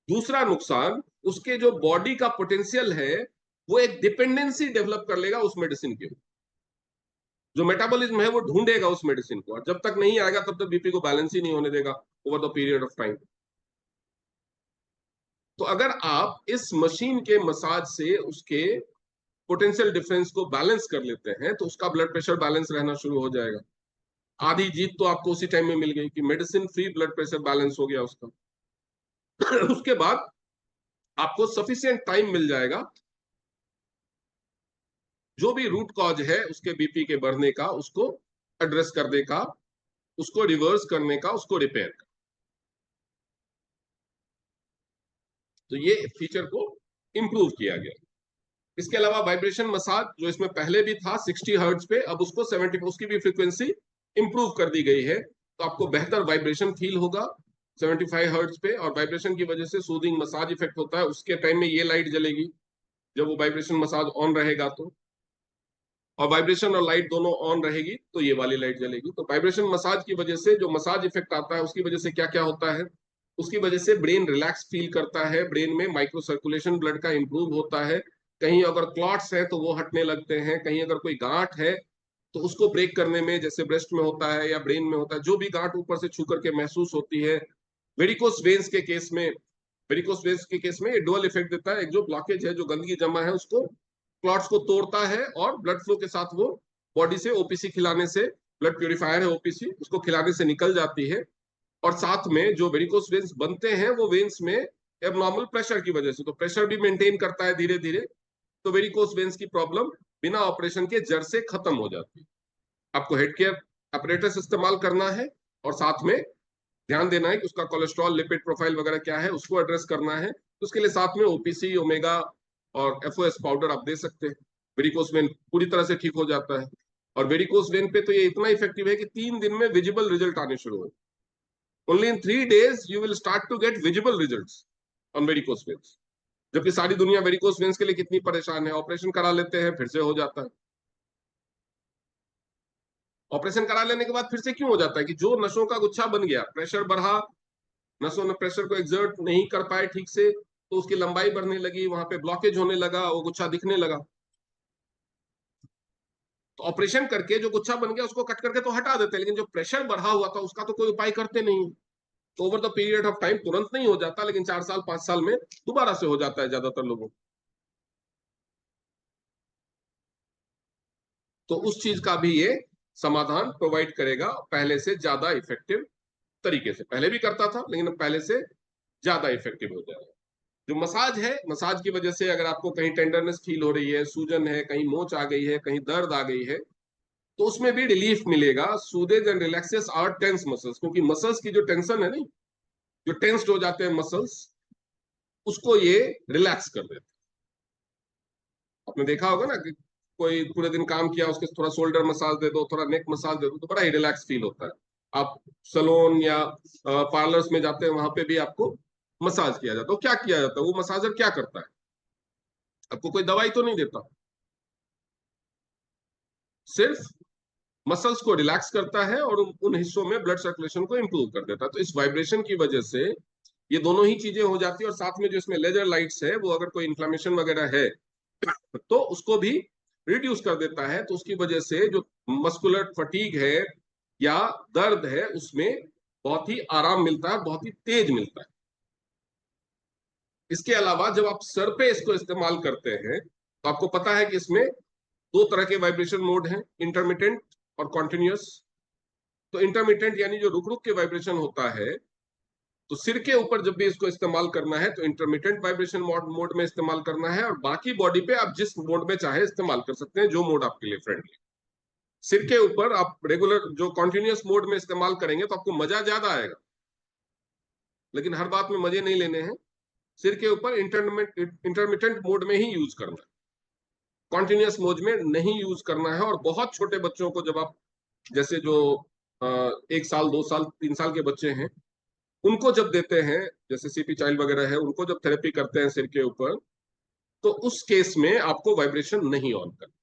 दूसरा नुकसान, उसके जो बॉडी का पोटेंशियल है वो एक डिपेंडेंसी डेवलप कर लेगा उस मेडिसिन के, जो मेटाबॉलिज्म है वो ढूंढेगा उस मेडिसिन को, और जब तक नहीं आएगा तब तक बीपी को बैलेंस ही नहीं होने देगा over the period of time. तो अगर आप इस मशीन के मसाज से उसके पोटेंशियल डिफरेंस को बैलेंस कर लेते हैं तो उसका ब्लड प्रेशर बैलेंस रहना शुरू हो जाएगा। आधी जीत तो आपको उसी टाइम में मिल गई कि medicine free blood pressure balance हो गया उसका। उसके बाद आपको सफिशिएंट टाइम मिल जाएगा जो भी रूट कॉज है उसके बीपी के बढ़ने का, उसको एड्रेस करने का, उसको रिवर्स करने का, उसको रिपेयर का। तो ये फीचर को इंप्रूव किया गया। इसके अलावा वाइब्रेशन मसाज जो इसमें पहले भी था 60 हर्ट्ज पे, अब उसको 70, उसकी भी फ्रीक्वेंसी इंप्रूव कर दी गई है, तो आपको बेहतर वाइब्रेशन फील होगा 75 हर्ट्ज पे, और वाइब्रेशन की वजह से सूदिंग मसाज इफेक्ट होता है। उसके टाइम में ये लाइट जलेगी जब वो वाइब्रेशन मसाज ऑन रहेगा तो, और वाइब्रेशन और लाइट दोनों ऑन रहेगी तो ये वाली लाइट जलेगी। तो वाइब्रेशन मसाज की वजह से जो मसाज इफेक्ट आता है उसकी वजह से क्या क्या होता है, उसकी वजह से ब्रेन रिलैक्स फील करता है, ब्रेन में माइक्रो सर्कुलेशन ब्लड का इंप्रूव होता है, कहीं अगर क्लॉट्स है तो वो हटने लगते हैं, कहीं अगर कोई गांठ है तो उसको ब्रेक करने में, जैसे ब्रेस्ट में होता है या ब्रेन में होता है, जो भी गांठ ऊपर से छू करके महसूस होती है। वेरिकोस वेन्स के केस में, वेरिकोस वेन्स के केस में ये डुअल इफेक्ट देता है, एक जो ब्लॉकेज है, जो गंदगी जमा है, उसको क्लॉट्स को तोड़ता है, और ब्लड फ्लो के साथ वो बॉडी से ओपीसी खिलाने से, ब्लड प्यूरिफायर है ओपीसी, उसको खिलाने से निकल जाती है। और साथ में जो वेरिकोस वेन्स बनते हैं वो वेन्स में एबनॉर्मल प्रेशर की वजह से, तो प्रेशर भी मेंटेन करता है धीरे धीरे, तो वेरिकोस वेन्स की प्रॉब्लम बिना ऑपरेशन के जड़ से खत्म हो जाती है। आपको हेड केयर अपरेटस इस्तेमाल करना है, और साथ में ध्यान देना है कि उसका कोलेस्ट्रॉल लिपिड प्रोफाइल वगैरह क्या है उसको एड्रेस करना है। तो उसके लिए साथ में ओपीसी, ओमेगा और एफओएस पाउडर आप दे सकते हैं। वेरिकोस वेन पूरी तरह से ठीक हो जाता है, और वेरिकोस वेन पे तो ये इतना इफेक्टिव है कि 3 दिन में विजिबल रिजल्ट आने शुरू हो। Only in 3 days you will start to get visible results on varicose veins. जबकि सारी दुनिया वेरिकोस वेन्स के लिए कितनी परेशान है, ऑपरेशन करा लेते हैं फिर से हो जाता है। ऑपरेशन करा लेने के बाद फिर से क्यों हो जाता है कि जो नसों का गुच्छा बन गया, प्रेशर बढ़ा, नसों ने प्रेशर को एक्सर्ट नहीं कर पाए ठीक से, तो उसकी लंबाई बढ़ने लगी, वहां पे ब्लॉकेज होने लगा, वो गुच्छा दिखने लगा। तो ऑपरेशन करके जो गुच्छा बन गया उसको कट करके तो हटा देते हैं, लेकिन जो प्रेशर बढ़ा हुआ था उसका तो कोई उपाय करते नहीं। तो over the period of time तुरंत नहीं हो जाता, लेकिन 4 साल 5 साल में दोबारा से हो जाता है ज्यादातर लोगों। तो उस चीज का भी ये समाधान प्रोवाइड करेगा, पहले से ज्यादा इफेक्टिव तरीके से। पहले भी करता था लेकिन अब पहले से ज्यादा इफेक्टिव हो जाएगा। जो मसाज है, मसाज की वजह से अगर आपको कहीं टेंडरनेस फील हो रही है, सूजन है, कहीं मोच आ गई है, कहीं दर्द आ गई है, तो उसमें भी रिलीफ मिलेगा। Soothes and relaxes are tense muscles, क्योंकि मसल्स की जो टेंशन है नहीं, जो टेंस्ड हो जाते हैं मसल्स, उसको ये रिलैक्स कर देते हैं। आपने देखा होगा ना कि कोई पूरे दिन काम किया, उसके थोड़ा शोल्डर मसाज दे दो, थोड़ा नेक मसाज दे दो, तो बड़ा ही रिलैक्स फील होता है। आप सलोन या पार्लर्स में जाते हैं, वहां पे भी आपको मसाज किया जाता है। तो क्या किया जाता है, वो मसाजर क्या करता है, आपको कोई दवाई तो नहीं देता, सिर्फ मसल्स को रिलैक्स करता है और उन हिस्सों में ब्लड सर्कुलेशन को इंप्रूव कर देता है। तो इस वाइब्रेशन की वजह से ये दोनों ही चीजें हो जाती है, और साथ में जो इसमें लेजर लाइट्स है, वो अगर कोई इन्फ्लामेशन वगैरह है तो उसको भी रिड्यूस कर देता है। तो उसकी वजह से जो मस्कुलर फटीग है या दर्द है उसमें बहुत ही आराम मिलता है, बहुत ही तेज मिलता है। इसके अलावा जब आप सर पे इसको इस्तेमाल करते हैं तो आपको पता है कि इसमें 2 तरह के वाइब्रेशन मोड हैं, इंटरमिटेंट और कॉन्टिन्यूअस। तो इंटरमिटेंट यानी जो रुक रुक के वाइब्रेशन होता है, तो सिर के ऊपर जब भी इसको इस्तेमाल करना है तो इंटरमिटेंट वाइब्रेशन मोड में इस्तेमाल करना है, और बाकी बॉडी पे आप जिस मोड में चाहे इस्तेमाल कर सकते हैं, जो मोड आपके लिए फ्रेंडली। सिर के ऊपर आप रेगुलर जो कॉन्टिन्यूअस मोड में इस्तेमाल करेंगे तो आपको मजा ज्यादा आएगा, लेकिन हर बात में मजे नहीं लेने हैं। सिर के ऊपर इंटरमिटेंट मोड में ही यूज करना है, कॉन्टिन्यूअस मोड में नहीं यूज करना है। और बहुत छोटे बच्चों को जब आप, जैसे जो 1 साल 2 साल 3 साल के बच्चे हैं, उनको जब देते हैं, जैसे सीपी चाइल्ड वगैरह है, उनको जब थेरेपी करते हैं सिर के ऊपर, तो उस केस में आपको वाइब्रेशन नहीं ऑन करना,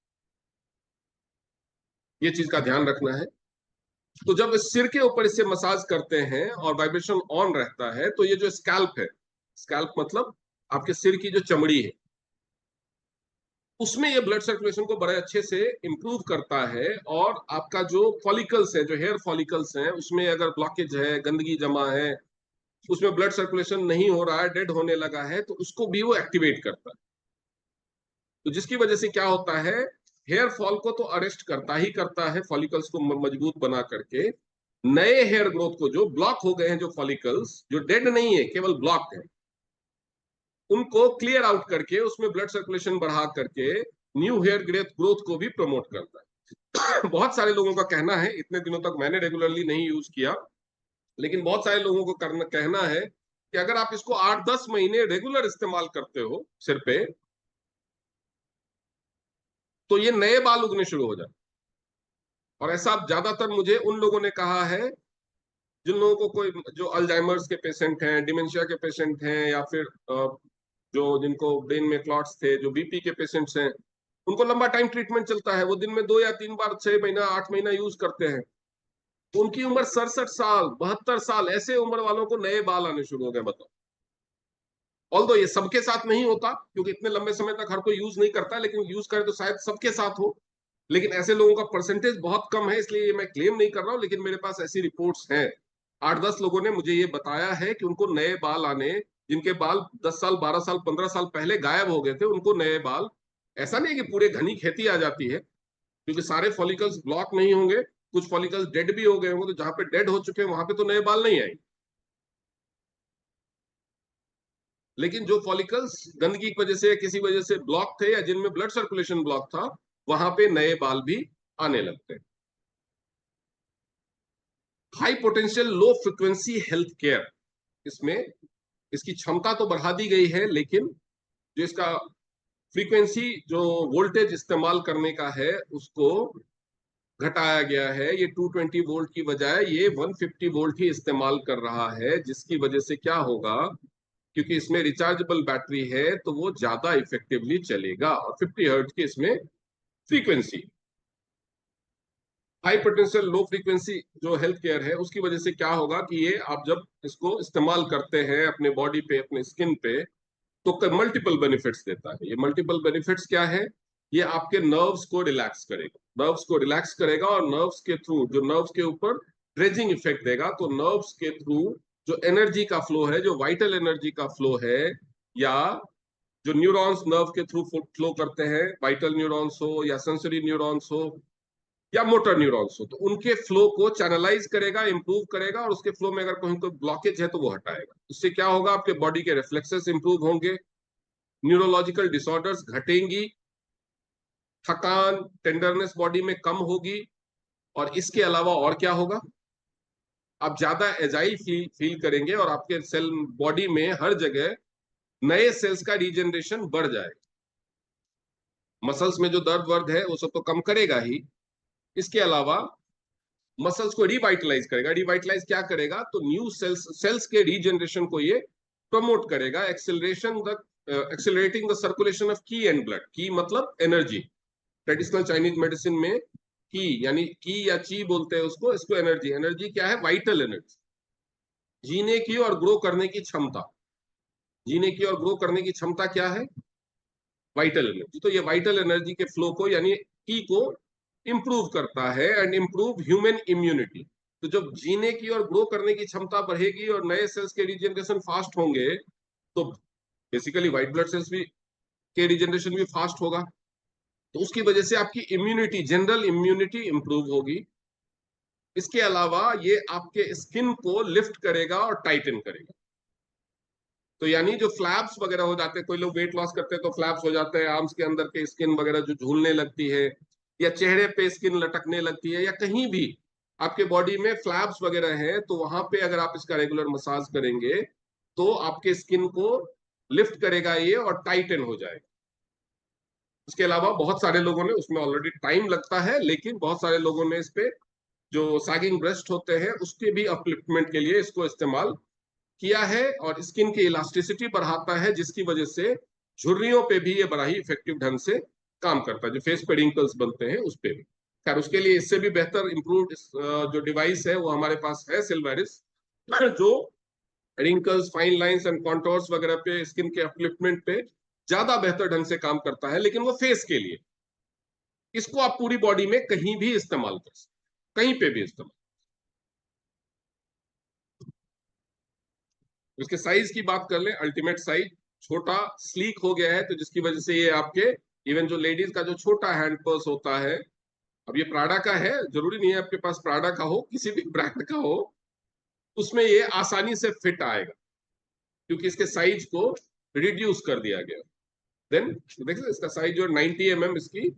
ये चीज का ध्यान रखना है। तो जब इस सिर के ऊपर इससे मसाज करते हैं और वाइब्रेशन ऑन रहता है, तो ये जो स्कैल्प है, स्कैल्प मतलब आपके सिर की जो चमड़ी है, उसमें ये ब्लड सर्कुलेशन को बड़े अच्छे से इंप्रूव करता है। और आपका जो फॉलिकल्स है, जो हेयर फॉलिकल्स हैं, उसमें अगर ब्लॉकेज है, गंदगी जमा है, उसमें ब्लड सर्कुलेशन नहीं हो रहा है, डेड होने लगा है, तो उसको भी वो एक्टिवेट करता है। तो जिसकी वजह से क्या होता है, हेयर फॉल को तो अरेस्ट करता ही करता है, फॉलिकल्स को मजबूत बना करके। नए हेयर ग्रोथ को, जो ब्लॉक हो गए हैं, जो फॉलिकल्स जो डेड नहीं है, केवल ब्लॉक है, उनको क्लियर आउट करके उसमें ब्लड सर्कुलेशन बढ़ा करके न्यू हेयर ग्रोथ को भी प्रमोट करता है। बहुत सारे लोगों का कहना है, इतने दिनों तक मैंने रेगुलरली नहीं यूज किया, लेकिन बहुत सारे लोगों को कहना है कि अगर आप इसको 8-10 महीने रेगुलर इस्तेमाल करते हो सिर पे, तो ये नए बाल उगने शुरू हो जाते। और ऐसा ज्यादातर मुझे उन लोगों ने कहा है जिन लोगों को कोई, जो अल्जाइमर्स के पेशेंट हैं, डिमेंशिया के पेशेंट हैं, या फिर जो जिनको ब्रेन में क्लॉट्स थे, जो बीपी के पेशेंट्स हैं, उनको लंबा टाइम ट्रीटमेंट चलता है, वो दिन में 2 या 3 बार 6 महीना 8 महीना यूज करते हैं, तो उनकी उम्र 67 साल 72 साल, ऐसे उम्र वालों को नए बाल आने शुरू हो गए, बताओ। ऑल्दो ये सबके साथ नहीं होता, क्योंकि इतने लंबे समय तक हर कोई यूज नहीं करता, लेकिन यूज करे तो शायद सबके साथ हो। लेकिन ऐसे लोगों का परसेंटेज बहुत कम है, इसलिए ये मैं क्लेम नहीं कर रहा हूं, लेकिन मेरे पास ऐसी रिपोर्ट्स हैं। 8-10 लोगों ने मुझे ये बताया है कि उनको नए बाल आने, जिनके बाल 10 साल 12 साल 15 साल पहले गायब हो गए थे, उनको नए बाल, ऐसा नहीं है कि पूरे घनी खेती आ जाती है, क्योंकि सारे फॉलिकल्स ब्लॉक नहीं होंगे, कुछ फॉलिकल्स डेड भी हो गए होंगे, तो जहां पे डेड हो चुके हैं वहां पे तो नए बाल नहीं आएंगे। लेकिन जो फॉलिकल्स गंदगी की वजह से, किसी वजह से ब्लॉक थे, या जिनमें ब्लड सर्कुलेशन ब्लॉक था, वहां पे नए बाल भी आने लगते हैं। High potential low frequency health care, इसमें इसकी क्षमता तो बढ़ा दी गई है, लेकिन जो इसका फ्रीक्वेंसी, जो वोल्टेज इस्तेमाल करने का है, उसको घटाया गया है। ये 220 वोल्ट की बजाय ये 150 वोल्ट ही इस्तेमाल कर रहा है, जिसकी वजह से क्या होगा, क्योंकि इसमें रिचार्जेबल बैटरी है, तो वो ज्यादा इफेक्टिवली चलेगा। और 50 हर्ट्ज की इसमें frequency, high potential low frequency जो हेल्थ केयर है, उसकी वजह से क्या होगा कि ये आप जब इसको इस्तेमाल करते हैं अपने बॉडी पे, अपने स्किन पे, तो मल्टीपल बेनिफिट्स देता है। ये मल्टीपल बेनिफिट्स क्या है, ये आपके नर्व्स को रिलैक्स करेगा, नर्व्स को रिलैक्स करेगा, और नर्व्स के थ्रू, जो नर्व्स के ऊपर ड्रेजिंग इफेक्ट देगा, तो नर्व्स के थ्रू जो एनर्जी का फ्लो है, जो वाइटल एनर्जी का फ्लो है, या जो न्यूरॉन्स नर्व के थ्रू फ्लो करते हैं, वाइटल न्यूरॉन्स हो या सेंसरी न्यूरॉन्स हो या मोटर न्यूरॉन्स हो, तो उनके फ्लो को चैनलाइज करेगा, इंप्रूव करेगा, और उसके फ्लो में अगर कहीं कोई ब्लॉकेज है तो वो हटाएगा। इससे क्या होगा, आपके बॉडी के रिफ्लेक्सेस इंप्रूव होंगे, न्यूरोलॉजिकल डिसऑर्डर्स घटेंगी, थकान टेंडरनेस बॉडी में कम होगी। और इसके अलावा और क्या होगा, आप ज्यादा एजाइल फील करेंगे, और आपके सेल बॉडी में हर जगह नए सेल्स का रीजनरेशन बढ़ जाएगा। मसल्स में जो दर्द वर्द है वो सब तो कम करेगा ही, इसके अलावा मसल्स को रिवाइटलाइज करेगा। रिवाइटलाइज क्या करेगा, तो न्यू सेल्स के रीजनरेशन को ये प्रमोट करेगा। एक्सेलरेटिंग द सर्कुलेशन ऑफ की एंड ब्लड। की मतलब एनर्जी, ट्रेडिशनल चाइनीज मेडिसिन में की यानी की या ची बोलते हैं उसको, इसको एनर्जी। एनर्जी क्या है, वाइटल एनर्जी, जीने की और ग्रो करने की क्षमता। जीने की और ग्रो करने की क्षमता क्या है, वाइटल एनर्जी। तो ये वाइटल एनर्जी के फ्लो को, यानी की को इंप्रूव करता है, एंड इंप्रूव ह्यूमन इम्यूनिटी। तो जब जीने की और ग्रो करने की क्षमता बढ़ेगी और नए सेल्स के रीजनरेशन फास्ट होंगे, तो बेसिकली व्हाइट ब्लड सेल्स भी के रीजनरेशन भी फास्ट होगा, तो उसकी वजह से आपकी इम्यूनिटी, जनरल इम्यूनिटी इंप्रूव होगी। इसके अलावा ये आपके स्किन को लिफ्ट करेगा और टाइटन करेगा। तो यानी जो फ्लैप्स वगैरह हो जाते हैं, कोई लोग वेट लॉस करते हैं तो फ्लैप्स हो जाते हैं, आर्म्स के अंदर के स्किन वगैरह जो झूलने लगती है, या चेहरे पे स्किन लटकने लगती है, या कहीं भी आपके बॉडी में फ्लैप्स वगैरह है, तो वहां पे अगर आप इसका रेगुलर मसाज करेंगे, तो आपके स्किन को लिफ्ट करेगा ये, और टाइटन हो जाएगा। इसके अलावा बहुत सारे लोगों ने, उसमें ऑलरेडी टाइम लगता है, लेकिन बहुत सारे लोगों ने इस पे जो सैगिंग ब्रेस्ट होते हैं उसके भी अपलिफ्टमेंट के लिए इसको इस्तेमाल किया है, और स्किन की इलास्टिसिटी बढ़ाता है, जिसकी वजह से झुर्रियों पे भी ये बड़ा ही इफेक्टिव ढंग से काम करता है, जो फेस पे रिंकल्स बनते हैं उस पे भी। खैर, उसके लिए इससे भी बेहतर इंप्रूव्ड जो डिवाइस है वो हमारे पास है, सिल्वेरिस, जो wrinkles, fine lines and contours वगैरह पे, स्किन के अपलिफ्टमेंट पे ज्यादा बेहतर ढंग से काम करता है, लेकिन वो फेस के लिए। इसको आप पूरी बॉडी में कहीं भी इस्तेमाल कर सकते, कहीं पे भी इस्तेमाल। इसके साइज की बात कर ले, अल्टीमेट साइज छोटा स्लीक हो गया है, तो जिसकी वजह से ये आपके इवन जो लेडीज का जो छोटा हैंड पर्स होता है, अब ये प्राडा का है, जरूरी नहीं है आपके पास प्राडा का हो, किसी भी ब्रांड का हो, उसमें ये आसानी से फिट आएगा, क्योंकि इसके साइज को रिड्यूस कर दिया गया। देन देखिए इसका साइज जो 90 इसकी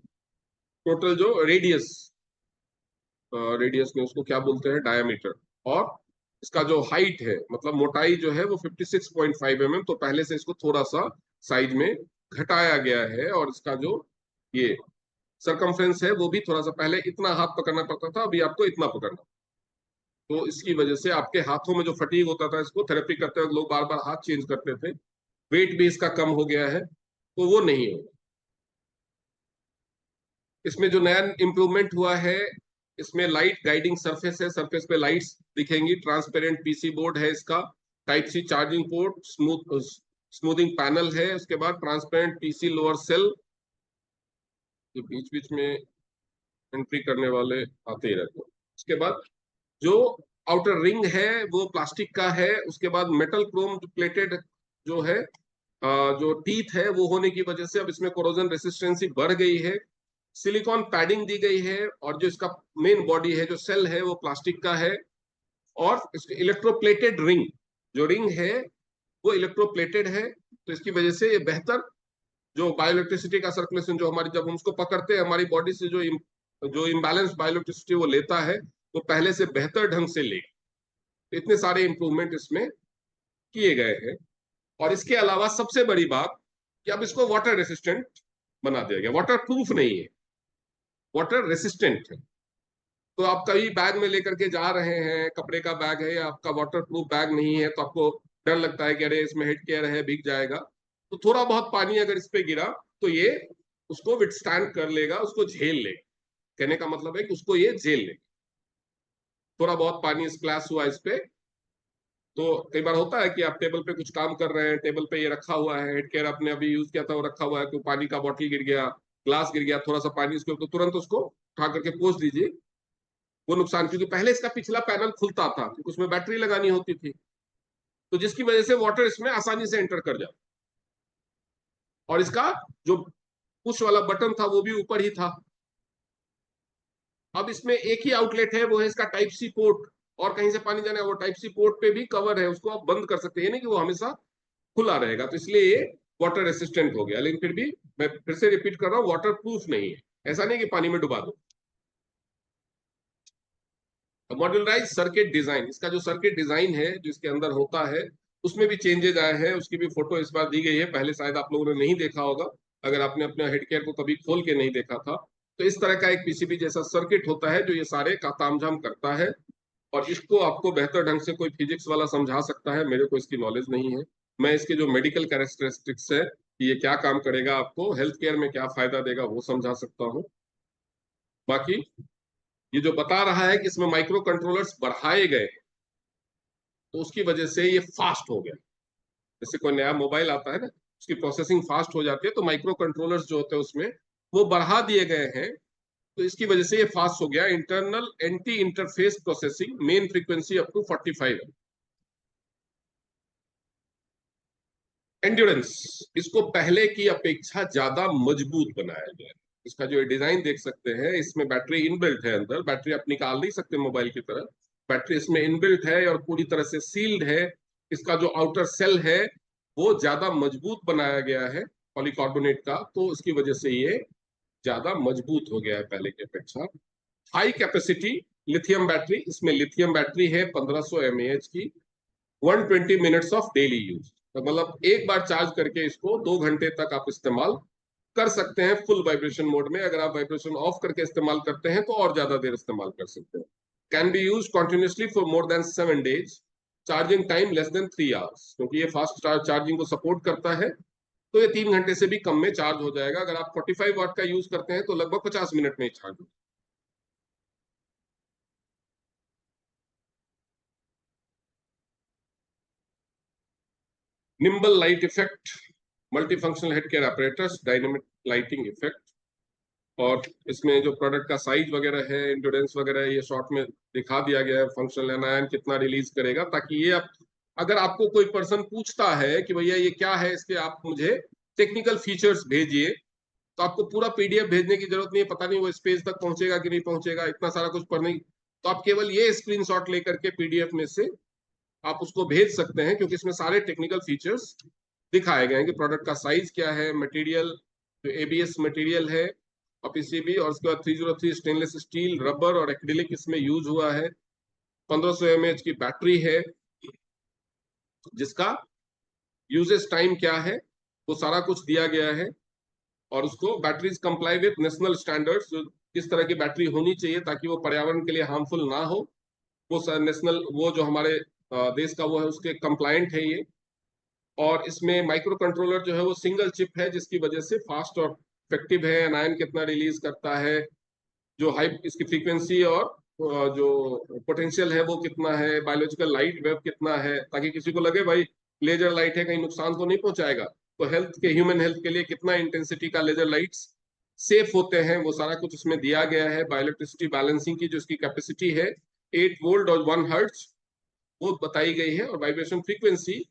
टोटल जो रेडियस, रेडियस में उसको क्या बोलते हैं, डायमीटर। और इसका जो हाइट है, मतलब मोटाई जो है वो 56.5 तो पहले से इसको थोड़ा सा साइज में घटाया गया है। और इसका जो ये सरकमफ्रेंस है वो भी थोड़ा सा, पहले इतना हाथ पकड़ना पड़ता था, अभी आपको इतना पकड़ना। तो इसकी वजह से आपके हाथों में जो फटीग होता था, इसको थेरेपी करते वक्त लोग बार बार हाथ चेंज करते थे, वेट भी इसका कम हो गया है, तो वो नहीं होगा। इसमें जो नया इम्प्रूवमेंट हुआ है, इसमें लाइट गाइडिंग सरफेस है, सरफेस पे लाइट्स दिखेंगी, ट्रांसपेरेंट पीसी बोर्ड है इसका, type C charging port, smoothing panel है, उसके बाद ट्रांसपेरेंट पीसी लोअर सेल, ये बीच बीच में एंट्री करने वाले आते ही रहते हैं। उसके बाद जो आउटर रिंग है वो प्लास्टिक का है, उसके बाद मेटल क्रोम प्लेटेड जो है, जो टीथ है वो होने की वजह से अब इसमें कोरोजन रेसिस्टेंसी बढ़ गई है। सिलिकॉन पैडिंग दी गई है, और जो इसका मेन बॉडी है, जो सेल है, वो प्लास्टिक का है। और इसके इलेक्ट्रोप्लेटेड रिंग, जो रिंग है वो इलेक्ट्रोप्लेटेड है, तो इसकी वजह से ये बेहतर जो बायोइलेक्ट्रिसिटी का सर्कुलेशन, जो हमारी जब हम उसको पकड़ते हैं हमारी बॉडी से जो इम्बैलेंस बायोइलेक्ट्रिसिटी वो लेता है, वो पहले से बेहतर ढंग से लेगा। तो इतने सारे इंप्रूवमेंट इसमें किए गए हैं। और इसके अलावा सबसे बड़ी बात कि अब इसको वाटर रेसिस्टेंट बना दिया गया, वाटर प्रूफ नहीं है, वाटर रेसिस्टेंट है। तो आप कभी बैग में लेकर के जा रहे हैं, कपड़े का बैग है या आपका वाटर प्रूफ बैग नहीं है, तो आपको डर लगता है कि अरे इसमें हेड केयर है, भीग जाएगा। तो थोड़ा बहुत पानी अगर इस पे गिरा तो ये उसको विथस्टैंड कर लेगा, उसको झेल लेगा। कहने का मतलब है कि उसको ये झेल लेगा। थोड़ा बहुत पानी स्प्लैश हुआ इस पे, तो कई बार होता है कि आप टेबल पे कुछ काम कर रहे हैं, टेबल पे ये रखा हुआ है, हेड केयर आपने अभी यूज किया था, वो रखा हुआ है, तो पानी का बॉटल गिर गया, ग्लास गिर गया, थोड़ा सा पानी उसके ऊपर, तो तुरंत उसको उठा करके पोंछ दीजिए। वो नुकसान, क्योंकि पहले इसका पिछला पैनल खुलता था, क्योंकि उसमें बैटरी लगानी होती थी, तो जिसकी वजह से वाटर इसमें आसानी से एंटर कर जाता। और इसका जो पुश वाला बटन था वो भी ऊपर ही था। अब इसमें एक ही आउटलेट है, वो है इसका टाइप सी पोर्ट। और कहीं से पानी जाना है, वो टाइप सी पोर्ट पे भी कवर है, उसको आप बंद कर सकते हैं, नहीं कि वो हमेशा खुला रहेगा। तो इसलिए ये वाटर रेसिस्टेंट हो गया, लेकिन फिर भी मैं फिर से रिपीट कर रहा हूँ, वाटर प्रूफ नहीं है। ऐसा नहीं कि पानी में डुबा दो। मॉड्यूलराइज सर्किट डिजाइन, इसका जो सर्किट डिजाइन है जो इसके अंदर होता है, उसमें भी चेंजेज आए हैं, उसकी भी फोटो इस बार दी गई है, पहले शायद आप लोगों ने नहीं देखा होगा, अगर आपने अपने हेड केयर को कभी खोल के नहीं देखा था। तो इस तरह का एक पीसीबी जैसा सर्किट होता है जो ये सारे का तामझाम करता है। और इसको आपको बेहतर ढंग से कोई फिजिक्स वाला समझा सकता है, मेरे को इसकी नॉलेज नहीं है। मैं इसके जो मेडिकल कैरेक्टरिस्टिक्स है कि ये क्या काम करेगा, आपको हेल्थ केयर में क्या फायदा देगा, वो समझा सकता हूँ। बाकी ये जो बता रहा है कि इसमें माइक्रो कंट्रोलर्स बढ़ाए गए, तो उसकी वजह से ये फास्ट हो गया। जैसे कोई नया मोबाइल आता है ना, उसकी प्रोसेसिंग फास्ट हो जाती है, तो माइक्रो कंट्रोलर्स जो होते हैं उसमें वो बढ़ा दिए गए हैं, तो इसकी वजह से ये फास्ट हो गया। Internal anti interface processing, main frequency up to 45 है। एंड्योरेंस, इसको पहले की अपेक्षा ज्यादा मजबूत बनाया गया है। इसका जो डिजाइन देख सकते हैं, इसमें बैटरी इनबिल्ट है, अंदर बैटरी आप निकाल नहीं सकते मोबाइल की तरह, बैटरी इसमें इनबिल्ट है और पूरी तरह से सील्ड है। इसका जो आउटर सेल है वो ज्यादा मजबूत बनाया गया है पॉलीकार्बोनेट का, तो इसकी वजह से ये ज्यादा मजबूत हो गया है पहले की अपेक्षा। हाई कैपेसिटी लिथियम बैटरी, इसमें लिथियम बैटरी है 1500 mAh की, 120 मिनट्स ऑफ डेली यूज, तो मतलब एक बार चार्ज करके इसको 2 घंटे तक आप इस्तेमाल कर सकते हैं फुल वाइब्रेशन मोड में। अगर आप वाइब्रेशन ऑफ करके इस्तेमाल करते हैं तो और ज्यादा देर इस्तेमाल कर सकते हैं। Can be use continuously for more than 7 days। Charging time less than 3 hours, क्योंकि ये फास्ट चार्जिंग को सपोर्ट करता है, तो ये 3 घंटे से भी कम में चार्ज हो जाएगा। अगर आप 45 वाट का यूज करते हैं तो लगभग 50 मिनट में ही चार्ज हो। Nimble light effect, multi functional head care apparatus, dynamic lighting effect, और इसमें जो प्रोडक्ट का साइज वगैरह है, इंड्योरेंस वगैरह है, ये शॉर्ट में दिखा दिया गया है। फंक्शनल एनायन कितना रिलीज करेगा, ताकि ये अगर आपको कोई पर्सन पूछता है कि भैया ये क्या है, इसके आप मुझे टेक्निकल फीचर्स भेजिए, तो आपको पूरा पीडीएफ भेजने की जरूरत नहीं है। पता नहीं वो इस पेज तक पहुंचेगा कि नहीं पहुंचेगा, इतना सारा कुछ पढ़ने, तो आप केवल ये स्क्रीनशॉट लेकर के पीडीएफ में से आप उसको भेज सकते हैं, क्योंकि इसमें सारे टेक्निकल फीचर्स दिखाए गए हैं कि प्रोडक्ट का साइज क्या है, मटेरियल जो एबीएस मटेरियल है और पीसीबी, और उसके बाद 303 स्टेनलेस स्टील, रबर और एक्रिलिक इसमें यूज हुआ है। 1500 mAh की बैटरी है, जिसका यूजेस टाइम क्या है वो सारा कुछ दिया गया है। और उसको batteries comply with national standards, किस तरह की बैटरी होनी चाहिए ताकि वो पर्यावरण के लिए हार्मफुल ना हो, वो नेशनल, वो जो हमारे देश का वो है, उसके कंप्लायंट है ये। और इसमें माइक्रो कंट्रोलर जो है वो सिंगल चिप है, जिसकी वजह से फास्ट और इफेक्टिव है। एनायन कितना रिलीज करता है, जो हाई इसकी फ्रीक्वेंसी और जो पोटेंशियल है वो कितना है, बायोलॉजिकल लाइट वेव कितना है, ताकि किसी को लगे भाई लेजर लाइट है कहीं नुकसान तो नहीं पहुंचाएगा, तो हेल्थ के, ह्यूमन हेल्थ के लिए कितना इंटेंसिटी का लेजर लाइट्स सेफ होते हैं, वो सारा कुछ इसमें दिया गया है। बायोइलेक्ट्रिसिटी बैलेंसिंग की जो इसकी कैपेसिटी है 8 वोल्ट और 1 हर्ट्ज वो बताई गई है, और वाइब्रेशन फ्रीक्वेंसी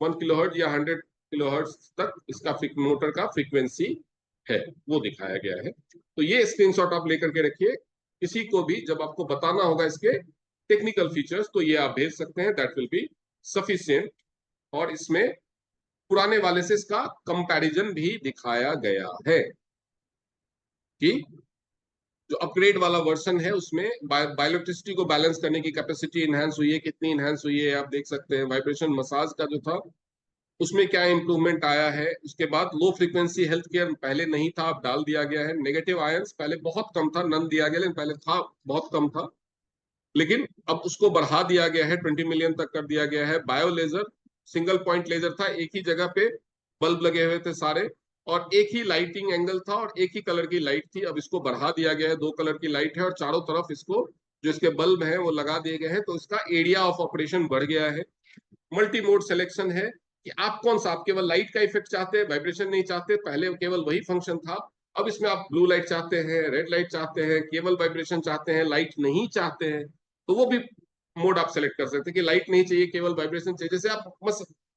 1 किलोहर्ट्ज या 100 किलोहर्ट्ज तक इसका मोटर का फ्रीक्वेंसी है, वो दिखाया गया है। तो ये स्क्रीनशॉट आप लेकर के रखिए, किसी को भी जब आपको बताना होगा इसके टेक्निकल फीचर्स, तो ये आप भेज सकते हैं, दैट विल बी सफिशिएंट। और इसमें पुराने वाले से इसका कंपैरिजन भी दिखाया गया है कि जो अपग्रेड वाला वर्जन है उसमें बायोइलेक्ट्रिसिटी को बैलेंस करने की कैपेसिटी इनहेंस हुई है, कितनी इनहेंस हुई है आप देख सकते हैं। वाइब्रेशन मसाज का जो था उसमें क्या इंप्रूवमेंट आया है। उसके बाद लो फ्रीक्वेंसी हेल्थ केयर पहले नहीं था, अब डाल दिया गया है। नेगेटिव आयंस पहले बहुत कम था, नन दिया गया, लेकिन पहले था बहुत कम था, लेकिन अब उसको बढ़ा दिया गया है, 20 मिलियन तक कर दिया गया है। Bio laser, single point laser था, एक ही जगह पे बल्ब लगे हुए थे सारे, और एक ही लाइटिंग एंगल था और एक ही कलर की लाइट थी। अब इसको बढ़ा दिया गया है, 2 कलर की लाइट है, और चारों तरफ इसको जो इसके बल्ब है वो लगा दिए गए हैं, तो इसका एरिया ऑफ ऑपरेशन बढ़ गया है। मल्टी मोड सिलेक्शन है कि आप कौन सा, आप केवल लाइट का इफेक्ट चाहते हैं, वाइब्रेशन नहीं चाहते, पहले केवल वही फंक्शन था। अब इसमें आप ब्लू लाइट चाहते हैं, रेड लाइट चाहते हैं, केवल वाइब्रेशन चाहते हैं, लाइट नहीं चाहते हैं, तो वो भी मोड आप सेलेक्ट कर सकते हैं कि लाइट नहीं चाहिए, केवल वाइब्रेशन चाहिए। जैसे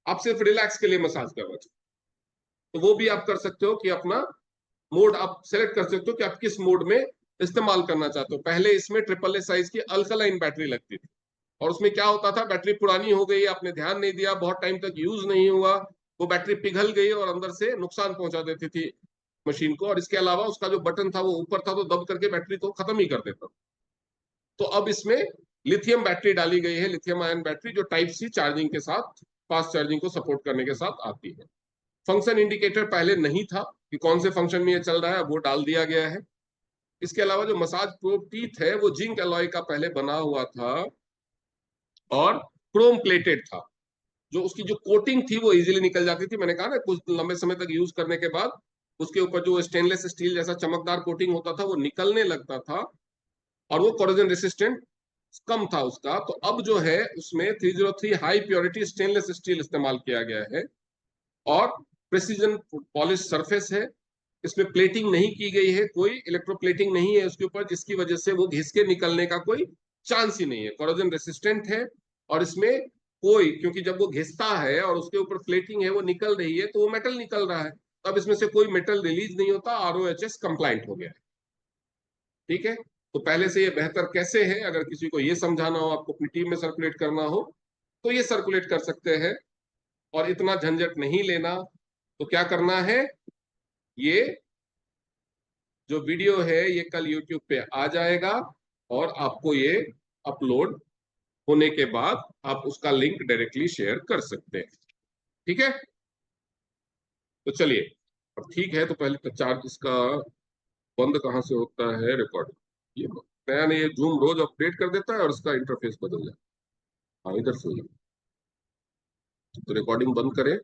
आप सिर्फ रिलैक्स के लिए मसाज करना चाहिए, तो वो भी आप कर सकते हो कि अपना मोड आप सेलेक्ट कर सकते हो कि आप किस मोड में इस्तेमाल करना चाहते हो। पहले इसमें ट्रिपल ए साइज की अल्कलाइन बैटरी लगती थी, और उसमें क्या होता था, बैटरी पुरानी हो गई, आपने ध्यान नहीं दिया, बहुत टाइम तक यूज नहीं हुआ, वो बैटरी पिघल गई और अंदर से नुकसान पहुंचा देती थी मशीन को। और इसके अलावा उसका जो बटन था वो ऊपर था, तो दब करके बैटरी को खत्म ही कर देता। तो अब इसमें लिथियम बैटरी डाली गई है, लिथियम आयन बैटरी, जो टाइप सी चार्जिंग के साथ, फास्ट चार्जिंग को सपोर्ट करने के साथ आती है। फंक्शन इंडिकेटर पहले नहीं था कि कौन से फंक्शन में ये चल रहा है, वो डाल दिया गया है। इसके अलावा जो मसाज प्रोब टीथ है वो जिंक अलॉय का पहले बना हुआ था और क्रोम प्लेटेड था, जो उसकी जो कोटिंग थी वो इजीली निकल जाती थी। मैंने कहा ना, कुछ लंबे समय तक यूज करने के बाद उसके ऊपर जो स्टेनलेस स्टील जैसा चमकदार कोटिंग होता था वो निकलने लगता था, और वो कोरोजन रेसिस्टेंट कम था उसका। तो अब जो है उसमें 303 हाई प्योरिटी स्टेनलेस स्टील इस्तेमाल किया गया है, और प्रेसिजन पॉलिश सरफेस है। इसमें प्लेटिंग नहीं की गई है, कोई इलेक्ट्रोप्लेटिंग नहीं है उसके ऊपर, जिसकी वजह से वो घिस के निकलने का कोई चांस ही नहीं है, कोरोजन रेसिस्टेंट है। और इसमें कोई, क्योंकि जब वो घिसता है और उसके ऊपर प्लेटिंग है वो निकल रही है, तो वो मेटल निकल रहा है, तब इसमें से कोई मेटल रिलीज नहीं होता, आरओएचएस कंप्लाइंट हो गया है। ठीक है, तो पहले से ये बेहतर कैसे है, अगर किसी को ये समझाना हो, आपको अपनी टीम में सर्कुलेट करना हो, तो ये सर्कुलेट कर सकते हैं, और इतना झंझट नहीं लेना। तो क्या करना है, ये जो वीडियो है ये कल YouTube पे आ जाएगा, और आपको ये अपलोड होने के बाद आप उसका लिंक डायरेक्टली शेयर कर सकते हैं। ठीक है, तो चलिए, अब ठीक है, तो पहले तो चार्ज इसका बंद कहाँ से होता है, रिकॉर्ड, ये नया नहीं, ये जूम रोज अपडेट कर देता है और इसका इंटरफेस बदल जाता है। हाँ, इधर से तो रिकॉर्डिंग बंद करें।